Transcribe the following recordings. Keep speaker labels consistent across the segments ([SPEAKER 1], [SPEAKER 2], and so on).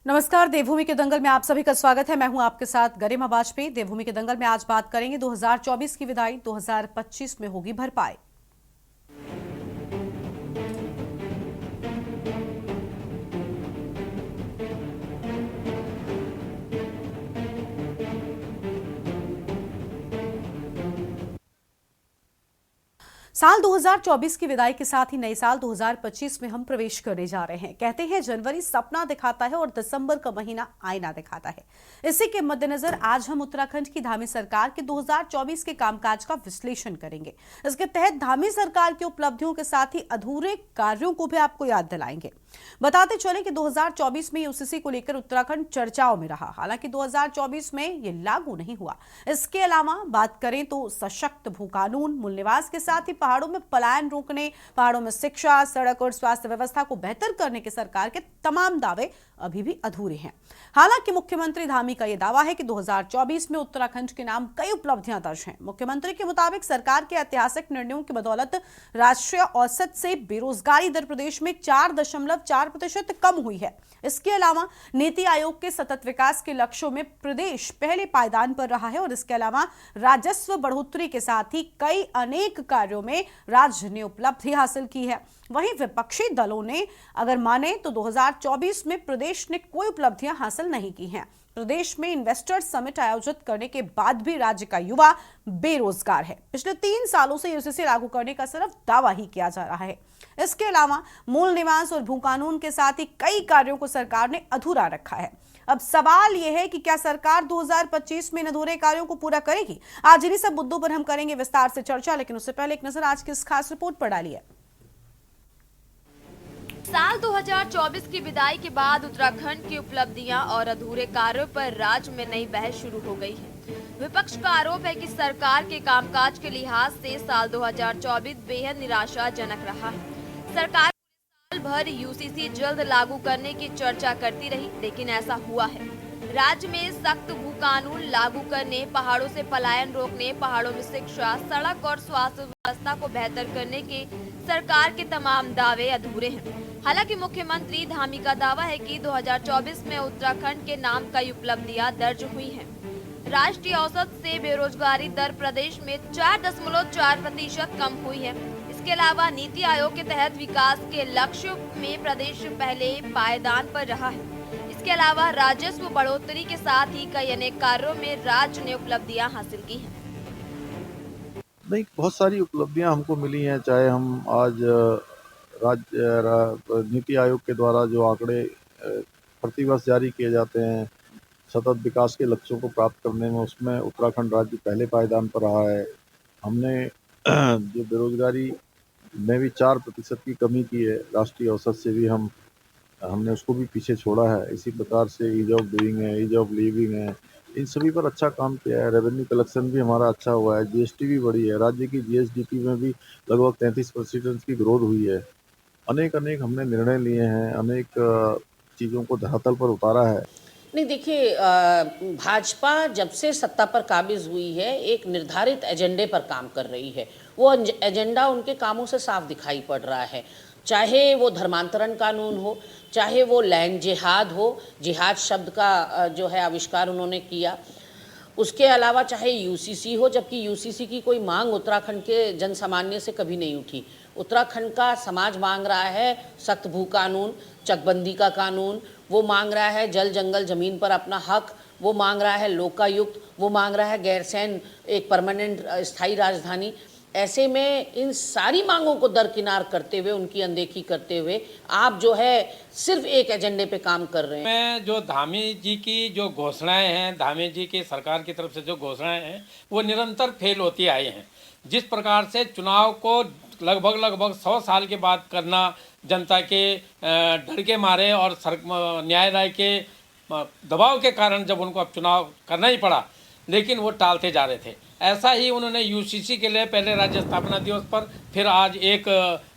[SPEAKER 1] नमस्कार। देवभूमि के दंगल में आप सभी का स्वागत है। मैं हूं आपके साथ गरिमा वाजपेयी। देवभूमि के दंगल में आज बात करेंगे 2024 की विदाई 2025 में होगी भरपाई। साल 2024 की विदाई के साथ ही नए साल 2025 में हम प्रवेश करने जा रहे हैं। कहते हैं जनवरी सपना दिखाता है और दिसंबर का महीना आईना दिखाता है। इसी के मद्देनजर आज हम उत्तराखंड की धामी सरकार के 2024 के कामकाज का विश्लेषण करेंगे। इसके तहत धामी सरकार की उपलब्धियों के साथ ही अधूरे कार्यों को भी आपको याद दिलाएंगे। बताते चले कि 2024 में यूसीसी को लेकर उत्तराखंड चर्चाओं में रहा। हालांकि 2024 में ये लागू नहीं हुआ। इसके अलावा बात करें तो सशक्त भू कानून, मूल निवास के साथ ही पहाड़ों में पलायन रोकने, पहाड़ों में शिक्षा, सड़क और स्वास्थ्य व्यवस्था को बेहतर करने के सरकार के तमाम दावे अभी भी अधूरे हैं। हालांकि मुख्यमंत्री धामी का यह दावा है कि 2024 में उत्तराखंड के नाम कई उपलब्धियां दर्ज हैं। मुख्यमंत्री के मुताबिक सरकार के ऐतिहासिक निर्णयों की बदौलत राष्ट्रीय औसत से बेरोजगारी दर प्रदेश में 4.4% कम हुई है। इसके अलावा नीति आयोग के सतत विकास के लक्ष्यों में प्रदेश पहले पायदान पर रहा है और इसके अलावा राजस्व बढ़ोतरी के साथ ही कई अनेक कार्यों में राज्य ने उपलब्धि हासिल की है। वहीं विपक्षी दलों ने अगर माने तो 2024 में प्रदेश ने कोई उपलब्धियां हासिल नहीं की हैं। प्रदेश में इन्वेस्टर्स समिट आयोजित करने के बाद भी राज्य का युवा बेरोजगार है। पिछले 3 सालों से यूसीसी लागू करने का सिर्फ दावा ही किया जा रहा है। इसके अलावा मूल निवास और भू कानून के साथ ही कई कार्यों को सरकार ने अधूरा रखा है। अब सवाल यह है कि क्या सरकार 2025 में इन अधूरे कार्यों को पूरा करेगी? आज इन्हीं सब मुद्दों पर हम करेंगे विस्तार से चर्चा, लेकिन उससे पहले एक नजर आज की इस खास रिपोर्ट पर डालिए।
[SPEAKER 2] साल 2024 की विदाई के बाद उत्तराखंड की उपलब्धियां और अधूरे कार्यों पर राज्य में नई बहस शुरू हो गई है। विपक्ष का आरोप है कि सरकार के कामकाज के लिहाज से साल 2024 बेहद निराशाजनक रहा है। सरकार साल भर यूसीसी जल्द लागू करने की चर्चा करती रही, लेकिन ऐसा हुआ है। राज्य में सख्त भू कानून लागू करने, पहाड़ों से पलायन रोकने, पहाड़ों में शिक्षा, सड़क और स्वास्थ्य व्यवस्था को बेहतर करने के सरकार के तमाम दावे अधूरे हैं। हालांकि मुख्यमंत्री धामी का दावा है कि 2024 में उत्तराखंड के नाम कई उपलब्धियां दर्ज हुई हैं। राष्ट्रीय औसत से बेरोजगारी दर प्रदेश में 4.4% कम हुई है। इसके अलावा नीति आयोग के तहत विकास के लक्ष्यों में प्रदेश पहले पायदान पर रहा है। इसके अलावा राजस्व बढ़ोतरी के साथ ही कई अनेक कार्यों में राज्य ने उपलब्धियां हासिल की हैं।
[SPEAKER 3] नहीं, बहुत सारी उपलब्धियां हमको मिली हैं। चाहे हम आज नीति आयोग के द्वारा जो आंकड़े प्रतिवर्ष जारी किए जाते हैं सतत विकास के लक्ष्यों को प्राप्त करने में, उसमें उत्तराखंड राज्य पहले पायदान पर रहा है। हमने जो बेरोजगारी में भी 4% की कमी की है, राष्ट्रीय औसत से भी हमने उसको भी पीछे छोड़ा है। इसी प्रकार से ईज ऑफ डूइंग है, ईज ऑफ लिविंग है, इन सभी पर अच्छा काम किया है। रेवेन्यू कलेक्शन भी हमारा अच्छा हुआ है, जीएसटी भी बढ़ी है, राज्य की जीएसडीपी में भी लगभग 33% की ग्रोथ हुई है। अनेक हमने निर्णय लिए हैं, अनेक चीज़ों को धरातल पर उतारा है।
[SPEAKER 4] नहीं, देखिए, भाजपा जब से सत्ता पर काबिज हुई है एक निर्धारित एजेंडे पर काम कर रही है। वो एजेंडा उनके कामों से साफ दिखाई पड़ रहा है। चाहे वो धर्मांतरण कानून हो, चाहे वो लैंड जिहाद हो, जिहाद शब्द का जो है आविष्कार उन्होंने किया, उसके अलावा चाहे यूसीसी हो, जबकि यूसीसी की कोई मांग उत्तराखंड के जनसामान्य से कभी नहीं उठी। उत्तराखंड का समाज मांग रहा है सख्त भू कानून, चकबंदी का कानून, वो मांग रहा है जल जंगल ज़मीन पर अपना हक, वो मांग रहा है लोकायुक्त, वो मांग रहा है गैरसैंण एक परमानेंट स्थायी राजधानी। ऐसे में इन सारी मांगों को दरकिनार करते हुए, उनकी अनदेखी करते हुए आप जो है सिर्फ एक एजेंडे पे काम कर रहे हैं।
[SPEAKER 5] मैं जो धामी जी की जो घोषणाएं हैं, धामी जी की सरकार की तरफ से जो घोषणाएं हैं वो निरंतर फेल होती आई हैं। जिस प्रकार से चुनाव को लगभग 100 साल के बाद करना, जनता के डर के मारे और न्यायालय के दबाव के कारण जब उनको अब चुनाव करना ही पड़ा, लेकिन वो टालते जा रहे थे। ऐसा ही उन्होंने यूसीसी के लिए पहले राज्य स्थापना दिवस पर, फिर आज एक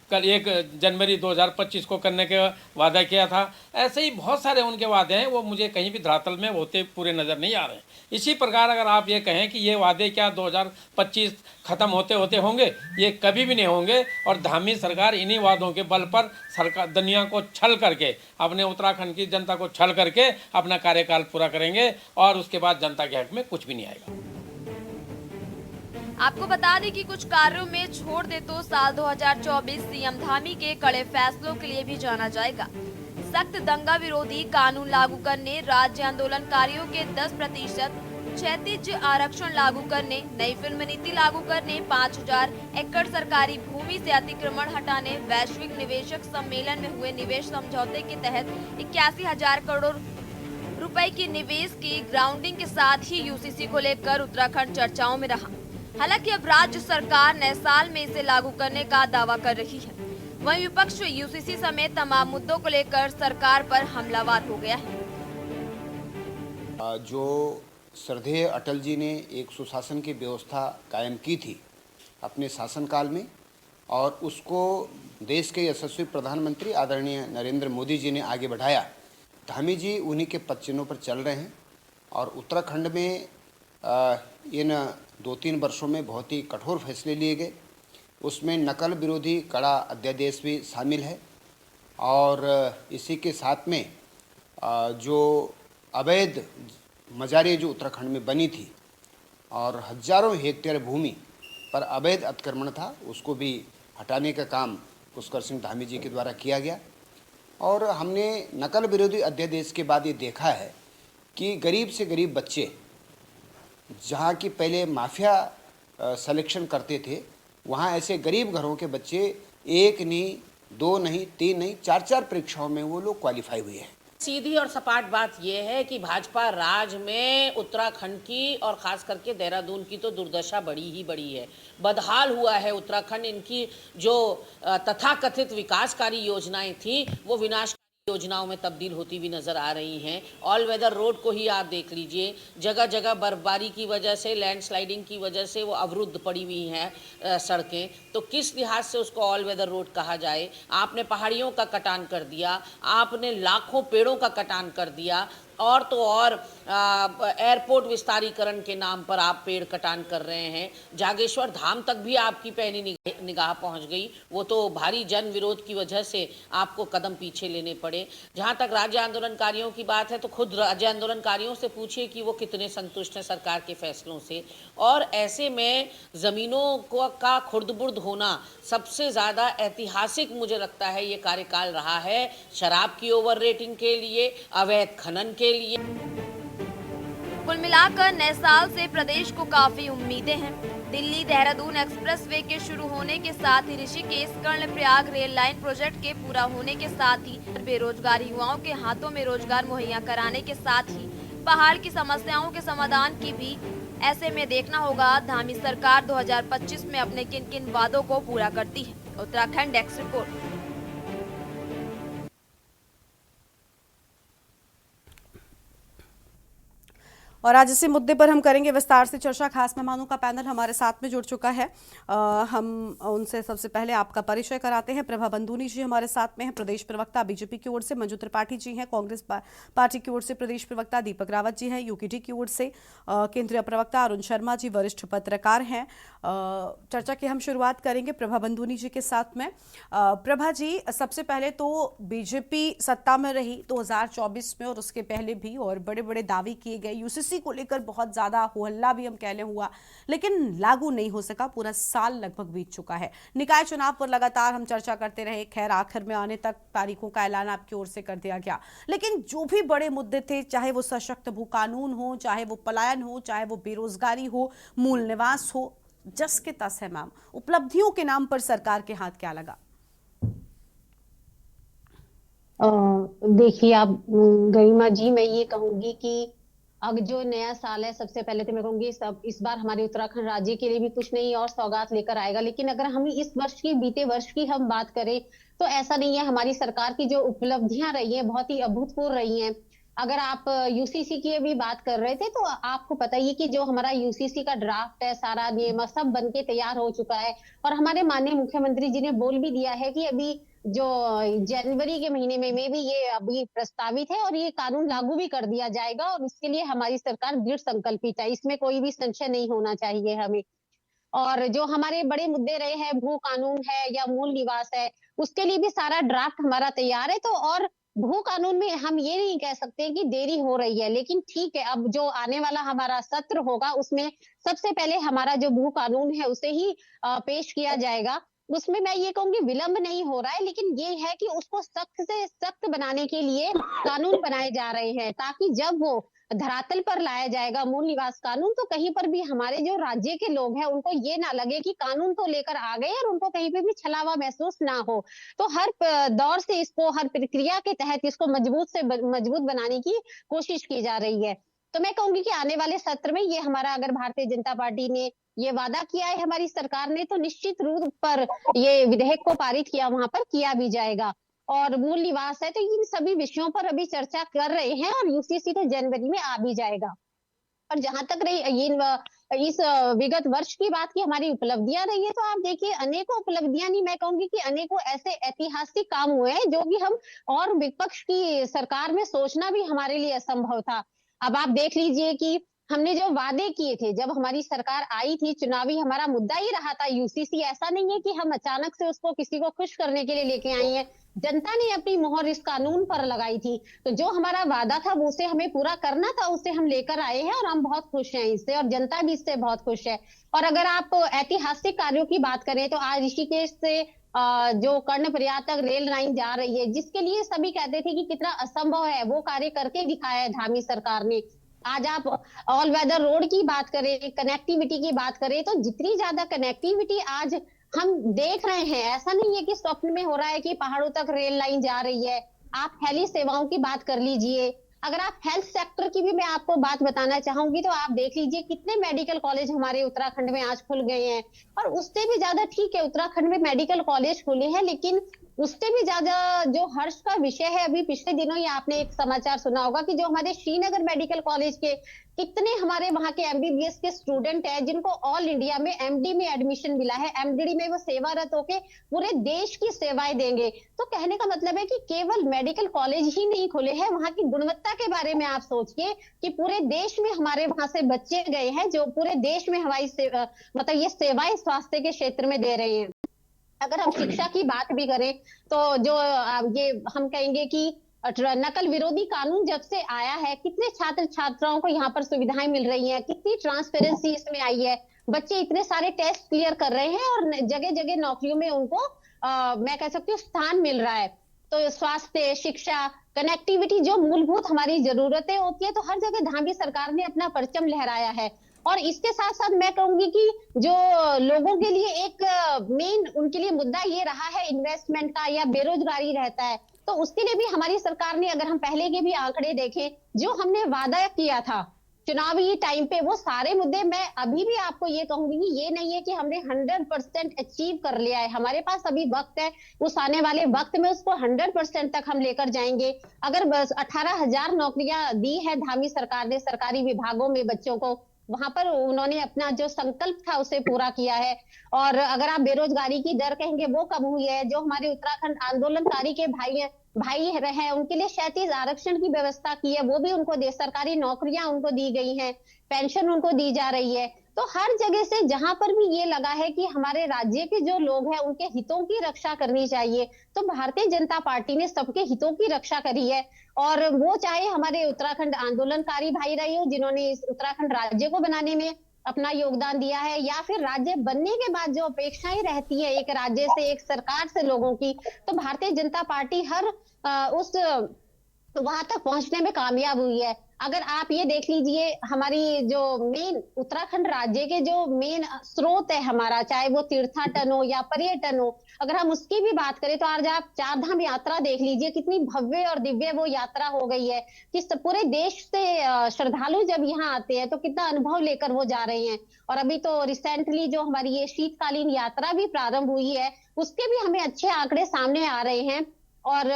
[SPEAKER 5] कल 1 जनवरी 2025 को करने का वादा किया था। ऐसे ही बहुत सारे उनके वादे हैं, वो मुझे कहीं भी धरातल में होते पूरे नज़र नहीं आ रहे हैं। इसी प्रकार अगर आप ये कहें कि ये वादे क्या 2025 ख़त्म होते होते होंगे, ये कभी भी नहीं होंगे। और धामी सरकार इन्हीं वादों के बल पर सरकार दुनिया को छल करके, अपने उत्तराखंड की जनता को छल करके अपना कार्यकाल पूरा करेंगे और उसके बाद जनता के हक में कुछ भी नहीं आएगा।
[SPEAKER 2] आपको बता दें कि कुछ कार्यों में छोड़ दे तो साल 2024 सीएम धामी के कड़े फैसलों के लिए भी जाना जाएगा। सख्त दंगा विरोधी कानून लागू करने, राज्य आंदोलनकारियों के 10% क्षैतिज आरक्षण लागू करने, नई फिल्म नीति लागू करने, 5000 एकड़ सरकारी भूमि से अतिक्रमण हटाने, वैश्विक निवेशक सम्मेलन में हुए निवेश समझौते के तहत 81,000 करोड़ रुपए की निवेश की ग्राउंडिंग के साथ ही यूसीसी को लेकर उत्तराखंड चर्चाओं में रहा। हालांकि अब राज्य सरकार नए साल में इसे लागू करने का दावा कर रही है। वहीं विपक्ष यूसीसी समेत तमाम मुद्दों को लेकर सरकार पर हमलावर हो गया है।
[SPEAKER 6] जो श्रद्धेय अटल जी ने एक सुशासन की व्यवस्था कायम की थी अपने शासनकाल में, और उसको देश के यशस्वी प्रधानमंत्री आदरणीय नरेंद्र मोदी जी ने आगे बढ़ाया। धामी जी उन्हीं के पद चिन्हों पर चल रहे हैं और उत्तराखंड में इन 2-3 वर्षों में बहुत ही कठोर फैसले लिए गए। उसमें नकल विरोधी कड़ा अध्यादेश भी शामिल है और इसी के साथ में जो अवैध मजारें जो उत्तराखंड में बनी थी और हजारों हेक्टेयर भूमि पर अवैध अतिक्रमण था, उसको भी हटाने का काम पुष्कर सिंह धामी जी के द्वारा किया गया। और हमने नकल विरोधी अध्यादेश के बाद ये देखा है कि गरीब से गरीब बच्चे, जहाँ की पहले माफिया सिलेक्शन करते थे, वहाँ ऐसे गरीब घरों के बच्चे 1 नहीं, 2 नहीं, 3 नहीं, 4-4 परीक्षाओं में वो लोग क्वालिफाई हुए हैं।
[SPEAKER 4] सीधी और सपाट बात यह है कि भाजपा राज में उत्तराखंड की और खास करके देहरादून की तो दुर्दशा बड़ी ही बड़ी है। बदहाल हुआ है उत्तराखंड। इनकी जो तथाकथित विकासकारी योजनाएं थी वो विनाशकारी योजनाओं में तब्दील होती हुई नजर आ रही हैं। ऑल वेदर रोड को ही आप देख लीजिए, जगह जगह बर्फबारी की वजह से, लैंडस्लाइडिंग की वजह से वो अवरुद्ध पड़ी हुई हैं सड़कें। तो किस लिहाज से उसको ऑल वेदर रोड कहा जाए? आपने पहाड़ियों का कटान कर दिया, आपने लाखों पेड़ों का कटान कर दिया, और तो और एयरपोर्ट विस्तारीकरण के नाम पर आप पेड़ कटान कर रहे हैं। जागेश्वर धाम तक भी आपकी पैनी निगाह पहुंच गई। वो तो भारी जन विरोध की वजह से आपको कदम पीछे लेने पड़े। जहां तक राज्य आंदोलनकारियों की बात है तो खुद राज्य आंदोलनकारियों से पूछिए कि वो कितने संतुष्ट हैं सरकार के फैसलों से। और ऐसे में ज़मीनों का खुर्द-बुर्द होना सबसे ज़्यादा ऐतिहासिक मुझे लगता है ये कार्यकाल रहा है। शराब की ओवर रेटिंग के लिए, अवैध खनन के लिए।
[SPEAKER 2] कुल मिलाकर नए साल से प्रदेश को काफी उम्मीदें हैं। दिल्ली देहरादून एक्सप्रेसवे के शुरू होने के साथ ही Rishikesh Karnaprayag rail line project के पूरा होने के साथ ही बेरोजगार युवाओं के हाथों में रोजगार मुहैया कराने के साथ ही पहाड़ की समस्याओं के समाधान की भी ऐसे में देखना होगा धामी सरकार 2025 में अपने किन किन वादों को पूरा करती है। Uttarakhand desk report.
[SPEAKER 1] और आज इसी मुद्दे पर हम करेंगे विस्तार से चर्चा। खास मेहमानों का पैनल हमारे साथ में जुड़ चुका है। हम उनसे सबसे पहले आपका परिचय कराते हैं। प्रभा बंदूनी जी हमारे साथ में हैं, प्रदेश प्रवक्ता बीजेपी की ओर से। मंजू त्रिपाठी जी हैं, कांग्रेस पार्टी की ओर से प्रदेश प्रवक्ता। दीपक रावत जी हैं, यूकेडी की ओर से केंद्रीय प्रवक्ता। अरुण शर्मा जी वरिष्ठ पत्रकार हैं। चर्चा की हम शुरुआत करेंगे प्रभा बंदूनी जी के साथ में। प्रभा जी, सबसे पहले तो बीजेपी सत्ता में रही 2024 में और उसके पहले भी, और बड़े बड़े दावे किए गए। यूसीसी को लेकर बहुत ज्यादा हो हल्ला भी हम कह लें हुआ, लेकिन लागू नहीं हो सका। पूरा साल लगभग बीत चुका है। निकाय चुनाव पर लगातार हम चर्चा करते रहे। खैर, आखिर में आने तक तारीखों का ऐलान आपकी ओर से कर दिया गया, लेकिन जो भी बड़े मुद्दे थे, चाहे वो सशक्त भू कानून हो, चाहे वो पलायन हो, चाहे वो बेरोजगारी हो, मूल निवास हो, जस के तस है। मैम, उपलब्धियों के नाम पर सरकार के हाथ क्या लगा?
[SPEAKER 7] देखिए आप गरिमा जी, मैं ये कहूंगी कि अब जो नया साल है, सबसे पहले तो मैं कहूंगी सब इस बार हमारे उत्तराखंड राज्य के लिए भी कुछ नहीं और सौगात लेकर आएगा। लेकिन अगर हम इस वर्ष की, बीते वर्ष की हम बात करें तो ऐसा नहीं है। हमारी सरकार की जो उपलब्धियां रही हैं बहुत ही अभूतपूर्व रही हैं। अगर आप यूसीसी की भी बात कर रहे थे, तो आपको पता ही है कि जो हमारा यूसीसी का ड्राफ्ट है, सारा नियम सब बन के तैयार हो चुका है। और हमारे माननीय मुख्यमंत्री जी ने बोल भी दिया है कि अभी जो जनवरी के महीने में भी ये अभी प्रस्तावित है और ये कानून लागू भी कर दिया जाएगा, और इसके लिए हमारी सरकार दृढ़ संकल्पित है। इसमें कोई भी संशय नहीं होना चाहिए हमें। और जो हमारे बड़े मुद्दे रहे हैं, भू कानून है या मूल निवास है, उसके लिए भी सारा ड्राफ्ट हमारा तैयार है। तो और भू कानून में हम ये नहीं कह सकते कि देरी हो रही है, लेकिन ठीक है, अब जो आने वाला हमारा सत्र होगा उसमें सबसे पहले हमारा जो भू कानून है उसे ही पेश किया जाएगा। उसमें मैं ये कहूंगी विलंब नहीं हो रहा है, लेकिन ये है कि उसको सख्त से सख्त बनाने के लिए कानून बनाए जा रहे हैं, ताकि जब वो धरातल पर लाया जाएगा मूल निवास कानून, तो कहीं पर भी हमारे जो राज्य के लोग हैं उनको ये ना लगे कि कानून तो लेकर आ गए और उनको कहीं पे भी छलावा महसूस ना हो। तो हर दौर से इसको, हर प्रक्रिया के तहत इसको मजबूत बनाने की कोशिश की जा रही है। तो मैं कहूंगी कि आने वाले सत्र में ये हमारा, अगर भारतीय जनता पार्टी ने ये वादा किया है हमारी सरकार ने, तो निश्चित रूप पर ये विधेयक को पारित किया वहां पर किया भी जाएगा। और मूल निवास है, तो इन सभी विषयों पर अभी चर्चा कर रहे हैं और यूसीसी तो जनवरी में आ भी जाएगा। और जहां तक रही इस विगत वर्ष की बात की हमारी उपलब्धियां रही है, तो आप देखिए अनेकों उपलब्धियां नहीं, मैं कहूंगी कि अनेकों ऐसे ऐतिहासिक काम हुए हैं जो कि हम और विपक्ष की सरकार में सोचना भी हमारे लिए असंभव था। अब आप देख लीजिए कि हमने जो वादे किए थे, जब हमारी सरकार आई थी, चुनावी हमारा मुद्दा ही रहा था यूसीसी। ऐसा नहीं है कि हम अचानक से उसको किसी को खुश करने के लिए लेके आई हैं। जनता ने अपनी मोहर इस कानून पर लगाई थी, तो जो हमारा वादा था वो उसे हमें पूरा करना था, उसे हम लेकर आए हैं और हम बहुत खुश हैं इससे, और जनता भी इससे बहुत खुश है। और अगर आप ऐतिहासिक कार्यों की बात करें, तो आज ऋषिकेश से जो कर्णप्रयाग तक रेल लाइन जा रही है, जिसके लिए सभी कहते थे कि कितना असंभव है, वो कार्य करके दिखाया है धामी सरकार ने। आज आप ऑल वेदर रोड की बात करें, कनेक्टिविटी की बात करें, तो जितनी ज्यादा कनेक्टिविटी आज हम देख रहे हैं, ऐसा नहीं है कि स्वप्न में हो रहा है कि पहाड़ों तक रेल लाइन जा रही है। आप हेली सेवाओं की बात कर लीजिए, अगर आप हेल्थ सेक्टर की भी मैं आपको बात बताना चाहूंगी, तो आप देख लीजिए कितने मेडिकल कॉलेज हमारे उत्तराखंड में आज खुल गए हैं। और उससे भी ज्यादा, ठीक है उत्तराखंड में मेडिकल कॉलेज खुले हैं, लेकिन उससे भी ज्यादा जो हर्ष का विषय है, अभी पिछले दिनों ही आपने एक समाचार सुना होगा कि जो हमारे श्रीनगर मेडिकल कॉलेज के कितने हमारे वहां के एमबीबीएस के स्टूडेंट हैं, जिनको ऑल इंडिया में एमडी में एडमिशन मिला है, एमडी में वो सेवारत होके पूरे देश की सेवाएं देंगे। तो कहने का मतलब है कि केवल मेडिकल कॉलेज ही नहीं खुले हैं, वहां की गुणवत्ता के बारे में आप सोचिए कि पूरे देश में हमारे वहां से बच्चे गए हैं जो पूरे देश में हमारी मतलब ये सेवाएं स्वास्थ्य के क्षेत्र में दे रहे हैं। अगर हम शिक्षा की बात भी करें, तो जो ये हम कहेंगे कि नकल विरोधी कानून जब से आया है, कितने छात्र छात्राओं को यहाँ पर सुविधाएं मिल रही हैं, कितनी ट्रांसपेरेंसी इसमें आई है। बच्चे इतने सारे टेस्ट क्लियर कर रहे हैं और जगह जगह नौकरियों में उनको मैं कह सकती हूँ स्थान मिल रहा है। तो स्वास्थ्य, शिक्षा, कनेक्टिविटी, जो मूलभूत हमारी जरूरतें होती है, तो हर जगह धामी सरकार ने अपना परचम लहराया है। और इसके साथ साथ मैं कहूंगी कि जो लोगों के लिए एक मेन उनके लिए मुद्दा ये रहा है इन्वेस्टमेंट का या बेरोजगारी रहता है, तो उसके लिए भी हमारी सरकार ने, अगर हम पहले के भी आंकड़े देखें, जो हमने वादा किया था चुनावी टाइम पे, वो सारे मुद्दे मैं अभी भी आपको ये कहूंगी कि ये नहीं है कि हमने 100% अचीव कर लिया है। हमारे पास अभी वक्त है, उस आने वाले वक्त में उसको 100% तक हम लेकर जाएंगे। अगर बस 18,000 नौकरियां दी है धामी सरकार ने सरकारी विभागों में बच्चों को, वहां पर उन्होंने अपना जो संकल्प था उसे पूरा किया है। और अगर आप बेरोजगारी की दर कहेंगे, वो कम हुई है। जो हमारे उत्तराखंड आंदोलनकारी के भाई रहे, उनके लिए 37 आरक्षण की व्यवस्था की है, वो भी उनको सरकारी नौकरियां उनको दी गई हैं, पेंशन उनको दी जा रही है। तो हर जगह से जहां पर भी ये लगा है कि हमारे राज्य के जो लोग हैं उनके हितों की रक्षा करनी चाहिए, तो भारतीय जनता पार्टी ने सबके हितों की रक्षा करी है। और वो चाहे हमारे उत्तराखंड आंदोलनकारी भाई रहे हो, जिन्होंने इस उत्तराखंड राज्य को बनाने में अपना योगदान दिया है, या फिर राज्य बनने के बाद जो अपेक्षाएं रहती है एक राज्य से, एक सरकार से लोगों की, तो भारतीय जनता पार्टी हर उस वहां तक पहुंचने में कामयाब हुई है। अगर आप ये देख लीजिए, हमारी जो मेन उत्तराखंड राज्य के जो मेन स्रोत है हमारा, चाहे वो तीर्थाटन हो या पर्यटन हो, अगर हम उसकी भी बात करें, तो आज आप चार धाम यात्रा देख लीजिए, कितनी भव्य और दिव्य वो यात्रा हो गई है कि पूरे देश से श्रद्धालु जब यहाँ आते हैं तो कितना अनुभव लेकर वो जा रहे हैं। और अभी तो रिसेंटली जो हमारी ये शीतकालीन यात्रा भी प्रारंभ हुई है, उसके भी हमें अच्छे आंकड़े सामने आ रहे हैं। और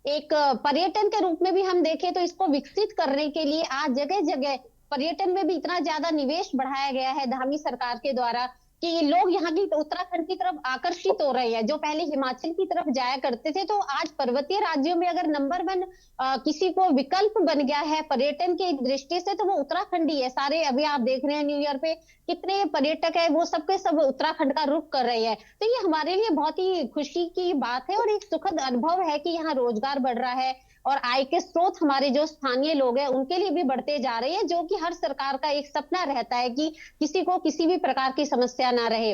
[SPEAKER 7] एक पर्यटन के रूप में भी हम देखें तो इसको विकसित करने के लिए आज जगह जगह पर्यटन में भी इतना ज्यादा निवेश बढ़ाया गया है धामी सरकार के द्वारा कि ये लोग यहाँ की उत्तराखंड की तरफ आकर्षित हो रहे हैं। जो पहले हिमाचल की तरफ जाया करते थे, तो आज पर्वतीय राज्यों में अगर नंबर 1 किसी को विकल्प बन गया है पर्यटन की दृष्टि से, तो वो उत्तराखंड ही है। सारे अभी आप देख रहे हैं न्यू ईयर पे कितने पर्यटक है, वो सबके सब उत्तराखंड का रुख कर रहे हैं। तो ये हमारे लिए बहुत ही खुशी की बात है और एक सुखद अनुभव है कि यहाँ रोजगार बढ़ रहा है और आय के स्रोत हमारे जो स्थानीय लोग हैं उनके लिए भी बढ़ते जा रहे हैं, जो कि हर सरकार का एक सपना रहता है कि किसी को किसी भी प्रकार की समस्या ना रहे।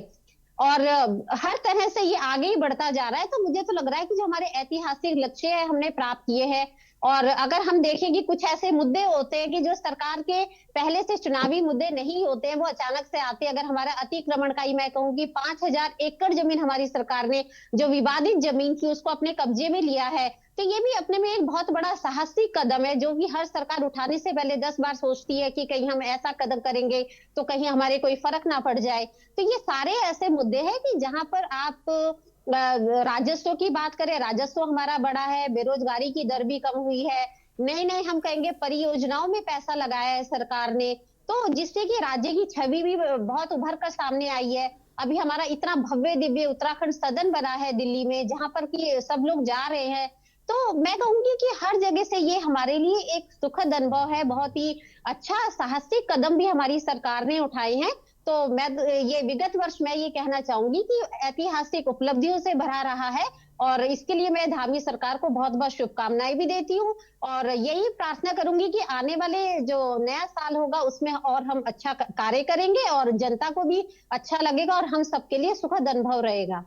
[SPEAKER 7] और हर तरह से ये आगे ही बढ़ता जा रहा है। तो मुझे तो लग रहा है कि जो हमारे ऐतिहासिक लक्ष्य है हमने प्राप्त किए हैं। और अगर हम देखें कि कुछ ऐसे मुद्दे होते हैं कि जो सरकार के पहले से चुनावी मुद्दे नहीं होते हैं, वो अचानक से आते हैं। अगर हमारा अतिक्रमण का ही मैं कहूंगी 5000 एकड़ जमीन हमारी सरकार ने जो विवादित जमीन थी उसको अपने कब्जे में लिया है, तो ये भी अपने में एक बहुत बड़ा साहसिक कदम है, जो कि हर सरकार उठाने से पहले 10 बार सोचती है कि कहीं हम ऐसा कदम करेंगे तो कहीं हमारे कोई फर्क ना पड़ जाए। तो ये सारे ऐसे मुद्दे हैं कि जहां पर आप राजस्व की बात करें, राजस्व हमारा बढ़ा है, बेरोजगारी की दर भी कम हुई है, नए नए हम कहेंगे परियोजनाओं में पैसा लगाया है सरकार ने, तो जिससे कि राज्य की छवि भी बहुत उभर कर सामने आई है। अभी हमारा इतना भव्य दिव्य उत्तराखंड सदन बना है दिल्ली में, जहां पर कि सब लोग जा रहे हैं। तो मैं कहूंगी कि हर जगह से ये हमारे लिए एक सुखद अनुभव है। बहुत ही अच्छा साहसिक कदम भी हमारी सरकार ने उठाए हैं। तो मैं ये विगत वर्ष मैं ये कहना चाहूंगी कि ऐतिहासिक उपलब्धियों से भरा रहा है और इसके लिए मैं धामी सरकार को बहुत बहुत शुभकामनाएं भी देती हूँ और यही प्रार्थना करूंगी कि आने वाले जो नया साल होगा उसमें और हम अच्छा कार्य करेंगे और जनता को भी अच्छा लगेगा और हम सबके लिए सुखद अनुभव रहेगा।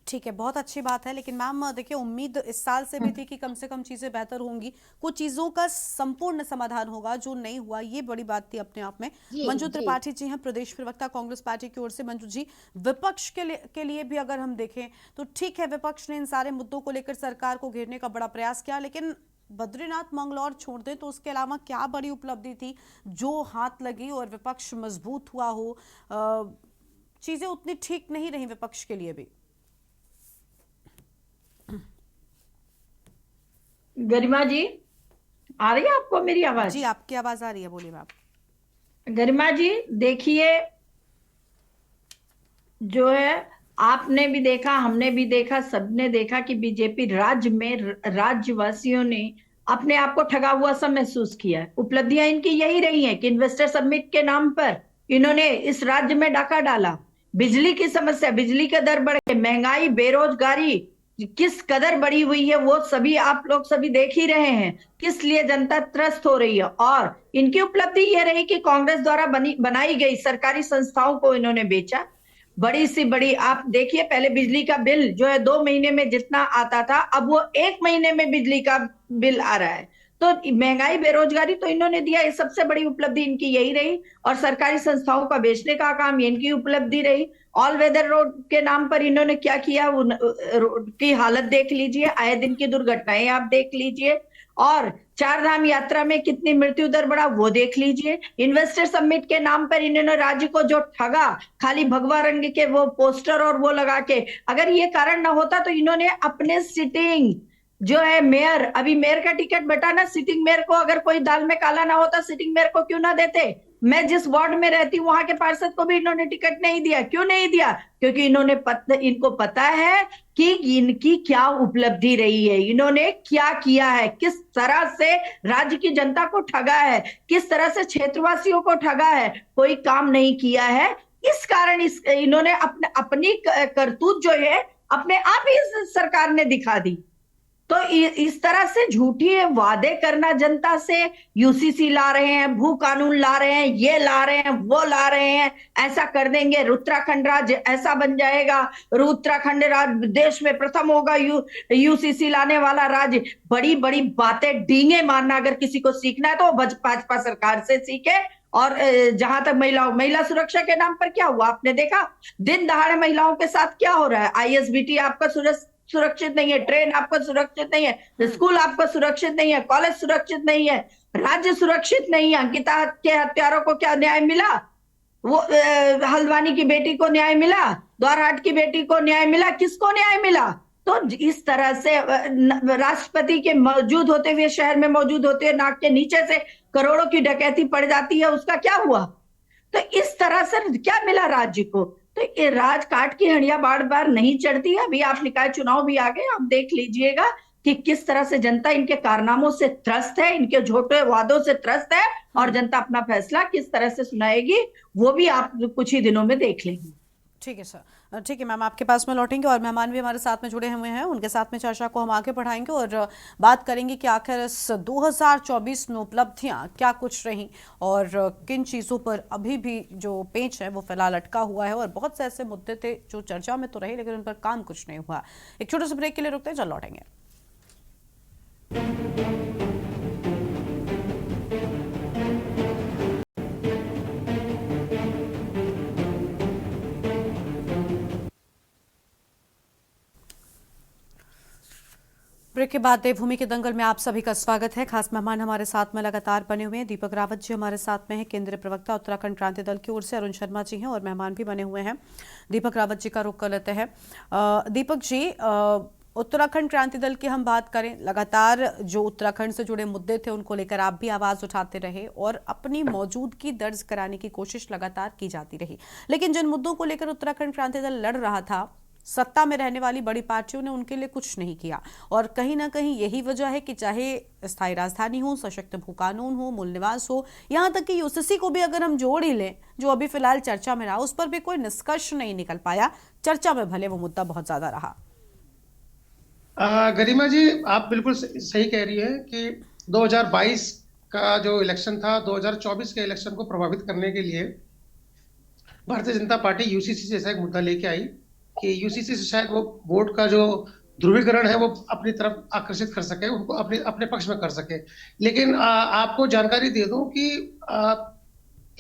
[SPEAKER 1] ठीक है, बहुत अच्छी बात है। लेकिन मैम देखिए, उम्मीद इस साल से भी थी कि कम से कम चीजें बेहतर होंगी, कुछ चीजों का संपूर्ण समाधान होगा, जो नहीं हुआ ये बड़ी बात थी अपने आप में। मंजू त्रिपाठी जी हैं प्रदेश प्रवक्ता कांग्रेस पार्टी की ओर से। मंजू जी, विपक्ष के लिए भी अगर हम देखें तो ठीक है, विपक्ष ने इन सारे मुद्दों को लेकर सरकार को घेरने का बड़ा प्रयास किया, लेकिन बद्रीनाथ मंगलौर छोड़ दें तो उसके अलावा क्या बड़ी उपलब्धि थी जो हाथ लगी और विपक्ष मजबूत हुआ हो? चीजें उतनी ठीक नहीं रही विपक्ष के लिए भी।
[SPEAKER 8] गरिमा जी, आ रही है आपको मेरी आवाज?
[SPEAKER 1] जी, आपकी आवाज आ रही है, बोलिए मैम।
[SPEAKER 8] गरिमा जी, देखिए, जो है आपने भी देखा, हमने भी देखा, सबने देखा कि बीजेपी राज्य में राज्यवासियों ने अपने आप को ठगा हुआ सा महसूस किया है। उपलब्धियां इनकी यही रही हैं कि इन्वेस्टर समिट के नाम पर इन्होंने इस राज्य में डाका डाला। बिजली की समस्या, बिजली के दर बढ़े, महंगाई, बेरोजगारी किस कदर बढ़ी हुई है वो सभी आप लोग सभी देख ही रहे हैं, किस लिए जनता त्रस्त हो रही है। और इनकी उपलब्धि ये रही कि कांग्रेस द्वारा बनाई गई सरकारी संस्थाओं को इन्होंने बेचा। बड़ी सी बड़ी आप देखिए, पहले बिजली का बिल जो है 2 महीने में जितना आता था, अब वो 1 महीने में बिजली का बिल आ रहा है। तो महंगाई, बेरोजगारी तो इन्होंने दिया, ये सबसे बड़ी उपलब्धि इनकी यही रही। और सरकारी संस्थाओं का बेचने का काम ये इनकी उपलब्धि रही। ऑल वेदर रोड के नाम पर इन्होंने क्या किया, वो रोड की हालत देख लीजिए, आए दिन की दुर्घटनाएं आप देख लीजिए, और 4 धाम यात्रा में कितनी मृत्यु दर बढ़ा वो देख लीजिए। इन्वेस्टर समिट के नाम पर इन्होंने राज्य को जो ठगा, खाली भगवा रंग के वो पोस्टर और वो लगा के, अगर ये कारण ना होता तो इन्होंने अपने सिटिंग जो है मेयर, अभी मेयर का टिकट बटाना, सिटिंग मेयर को अगर कोई दाल में काला ना होता, सिटिंग मेयर को क्यों ना देते? मैं जिस वार्ड में रहती हूँ वहां के पार्षद को भी इन्होंने टिकट नहीं दिया। क्यों नहीं दिया? क्योंकि इनको पता है कि इनकी क्या उपलब्धि रही है, इन्होंने क्या किया है, किस तरह से राज्य की जनता को ठगा है, किस तरह से क्षेत्रवासियों को ठगा है, कोई काम नहीं किया है। इस कारण इन्होंने अपनी करतूत जो है अपने आप ही सरकार ने दिखा दी। तो इस तरह से झूठी वादे करना जनता से, यूसीसी ला रहे हैं, भू कानून ला रहे हैं, ये ला रहे हैं, वो ला रहे हैं, ऐसा कर देंगे, उत्तराखंड राज्य ऐसा बन जाएगा, उत्तराखंड राज्य देश में प्रथम होगा यूसीसी लाने वाला राज्य। बड़ी बड़ी बातें, डींगे मारना अगर किसी को सीखना है तो भाजपा सरकार से सीखे। और जहां तक महिला सुरक्षा के नाम पर क्या हुआ आपने देखा, दिन दहाड़े महिलाओं के साथ क्या हो रहा है। आईएसबीटी आपका सुरक्षित नहीं है, ट्रेन आपका सुरक्षित नहीं है, स्कूल आपका सुरक्षित नहीं है, कॉलेज सुरक्षित नहीं है, राज्य सुरक्षित नहीं है। अंकिता के हत्यारों को क्या न्याय मिला? वो हल्द्वानी की बेटी को न्याय मिला, द्वारहाट की बेटी को न्याय मिला, किसको न्याय मिला? तो इस तरह से राष्ट्रपति के मौजूद होते हुए, शहर में मौजूद होते हुए नाक के नीचे से करोड़ों की डकैती पड़ जाती है, उसका क्या हुआ? तो इस तरह से क्या मिला राज्य को? तो ये राज काट की हंडिया बार बार नहीं चढ़ती है। अभी आप निकाय चुनाव भी आ गए, आप देख लीजिएगा कि किस तरह से जनता इनके कारनामों से त्रस्त है, इनके झूठे वादों से त्रस्त है, और जनता अपना फैसला किस तरह से सुनाएगी वो भी आप कुछ ही दिनों में देख लेंगे।
[SPEAKER 1] ठीक है सर, ठीक है मैम, आपके पास में लौटेंगे और मेहमान भी हमारे साथ में जुड़े हुए हैं, उनके साथ में चर्चा को हम आगे बढ़ाएंगे और बात करेंगे कि आखिर इस 2024 में उपलब्धियां क्या कुछ रहीं और किन चीज़ों पर अभी भी जो पेंच है वो फिलहाल अटका हुआ है, और बहुत से ऐसे मुद्दे थे जो चर्चा में तो रहे लेकिन उन पर काम कुछ नहीं हुआ। एक छोटे से ब्रेक के लिए रुकते हैं, चल लौटेंगे। ब्रेक के बाद देवभूमि के दंगल में आप सभी का स्वागत है। खास मेहमान हमारे साथ में लगातार बने हुए हैं। दीपक रावत जी हमारे साथ में हैं, केंद्रीय प्रवक्ता उत्तराखंड क्रांति दल की ओर से। अरुण शर्मा जी हैं और मेहमान भी बने हुए हैं। दीपक रावत जी का रुख कर लेते हैं। दीपक जी, उत्तराखंड क्रांति दल की हम बात करें, लगातार जो उत्तराखंड से जुड़े मुद्दे थे उनको लेकर आप भी आवाज उठाते रहे और अपनी मौजूदगी दर्ज कराने की कोशिश लगातार की जाती रही, लेकिन जिन मुद्दों को लेकर उत्तराखंड क्रांति दल लड़ रहा था, सत्ता में रहने वाली बड़ी पार्टियों ने उनके लिए कुछ नहीं किया। और कहीं ना कहीं यही वजह है कि चाहे स्थायी राजधानी हो, सशक्त भू कानून हो, मूल निवास हो, यहाँ तक कि यूसीसी को भी अगर हम जोड़ ही लें जो अभी फिलहाल चर्चा में रहा, उस पर भी कोई निष्कर्ष नहीं निकल पाया। चर्चा में भले वो मुद्दा बहुत ज्यादा रहा।
[SPEAKER 9] गरिमा जी, आप बिल्कुल सही कह रही है कि 2022 का जो इलेक्शन था, 2024 के इलेक्शन को प्रभावित करने के लिए भारतीय जनता पार्टी यूसीसी जैसा एक मुद्दा लेके आई कि यूसीसी से शायद वो वोट का जो ध्रुवीकरण है वो अपनी तरफ आकर्षित कर सके, उनको अपने पक्ष में कर सके। लेकिन आपको जानकारी दे दूं कि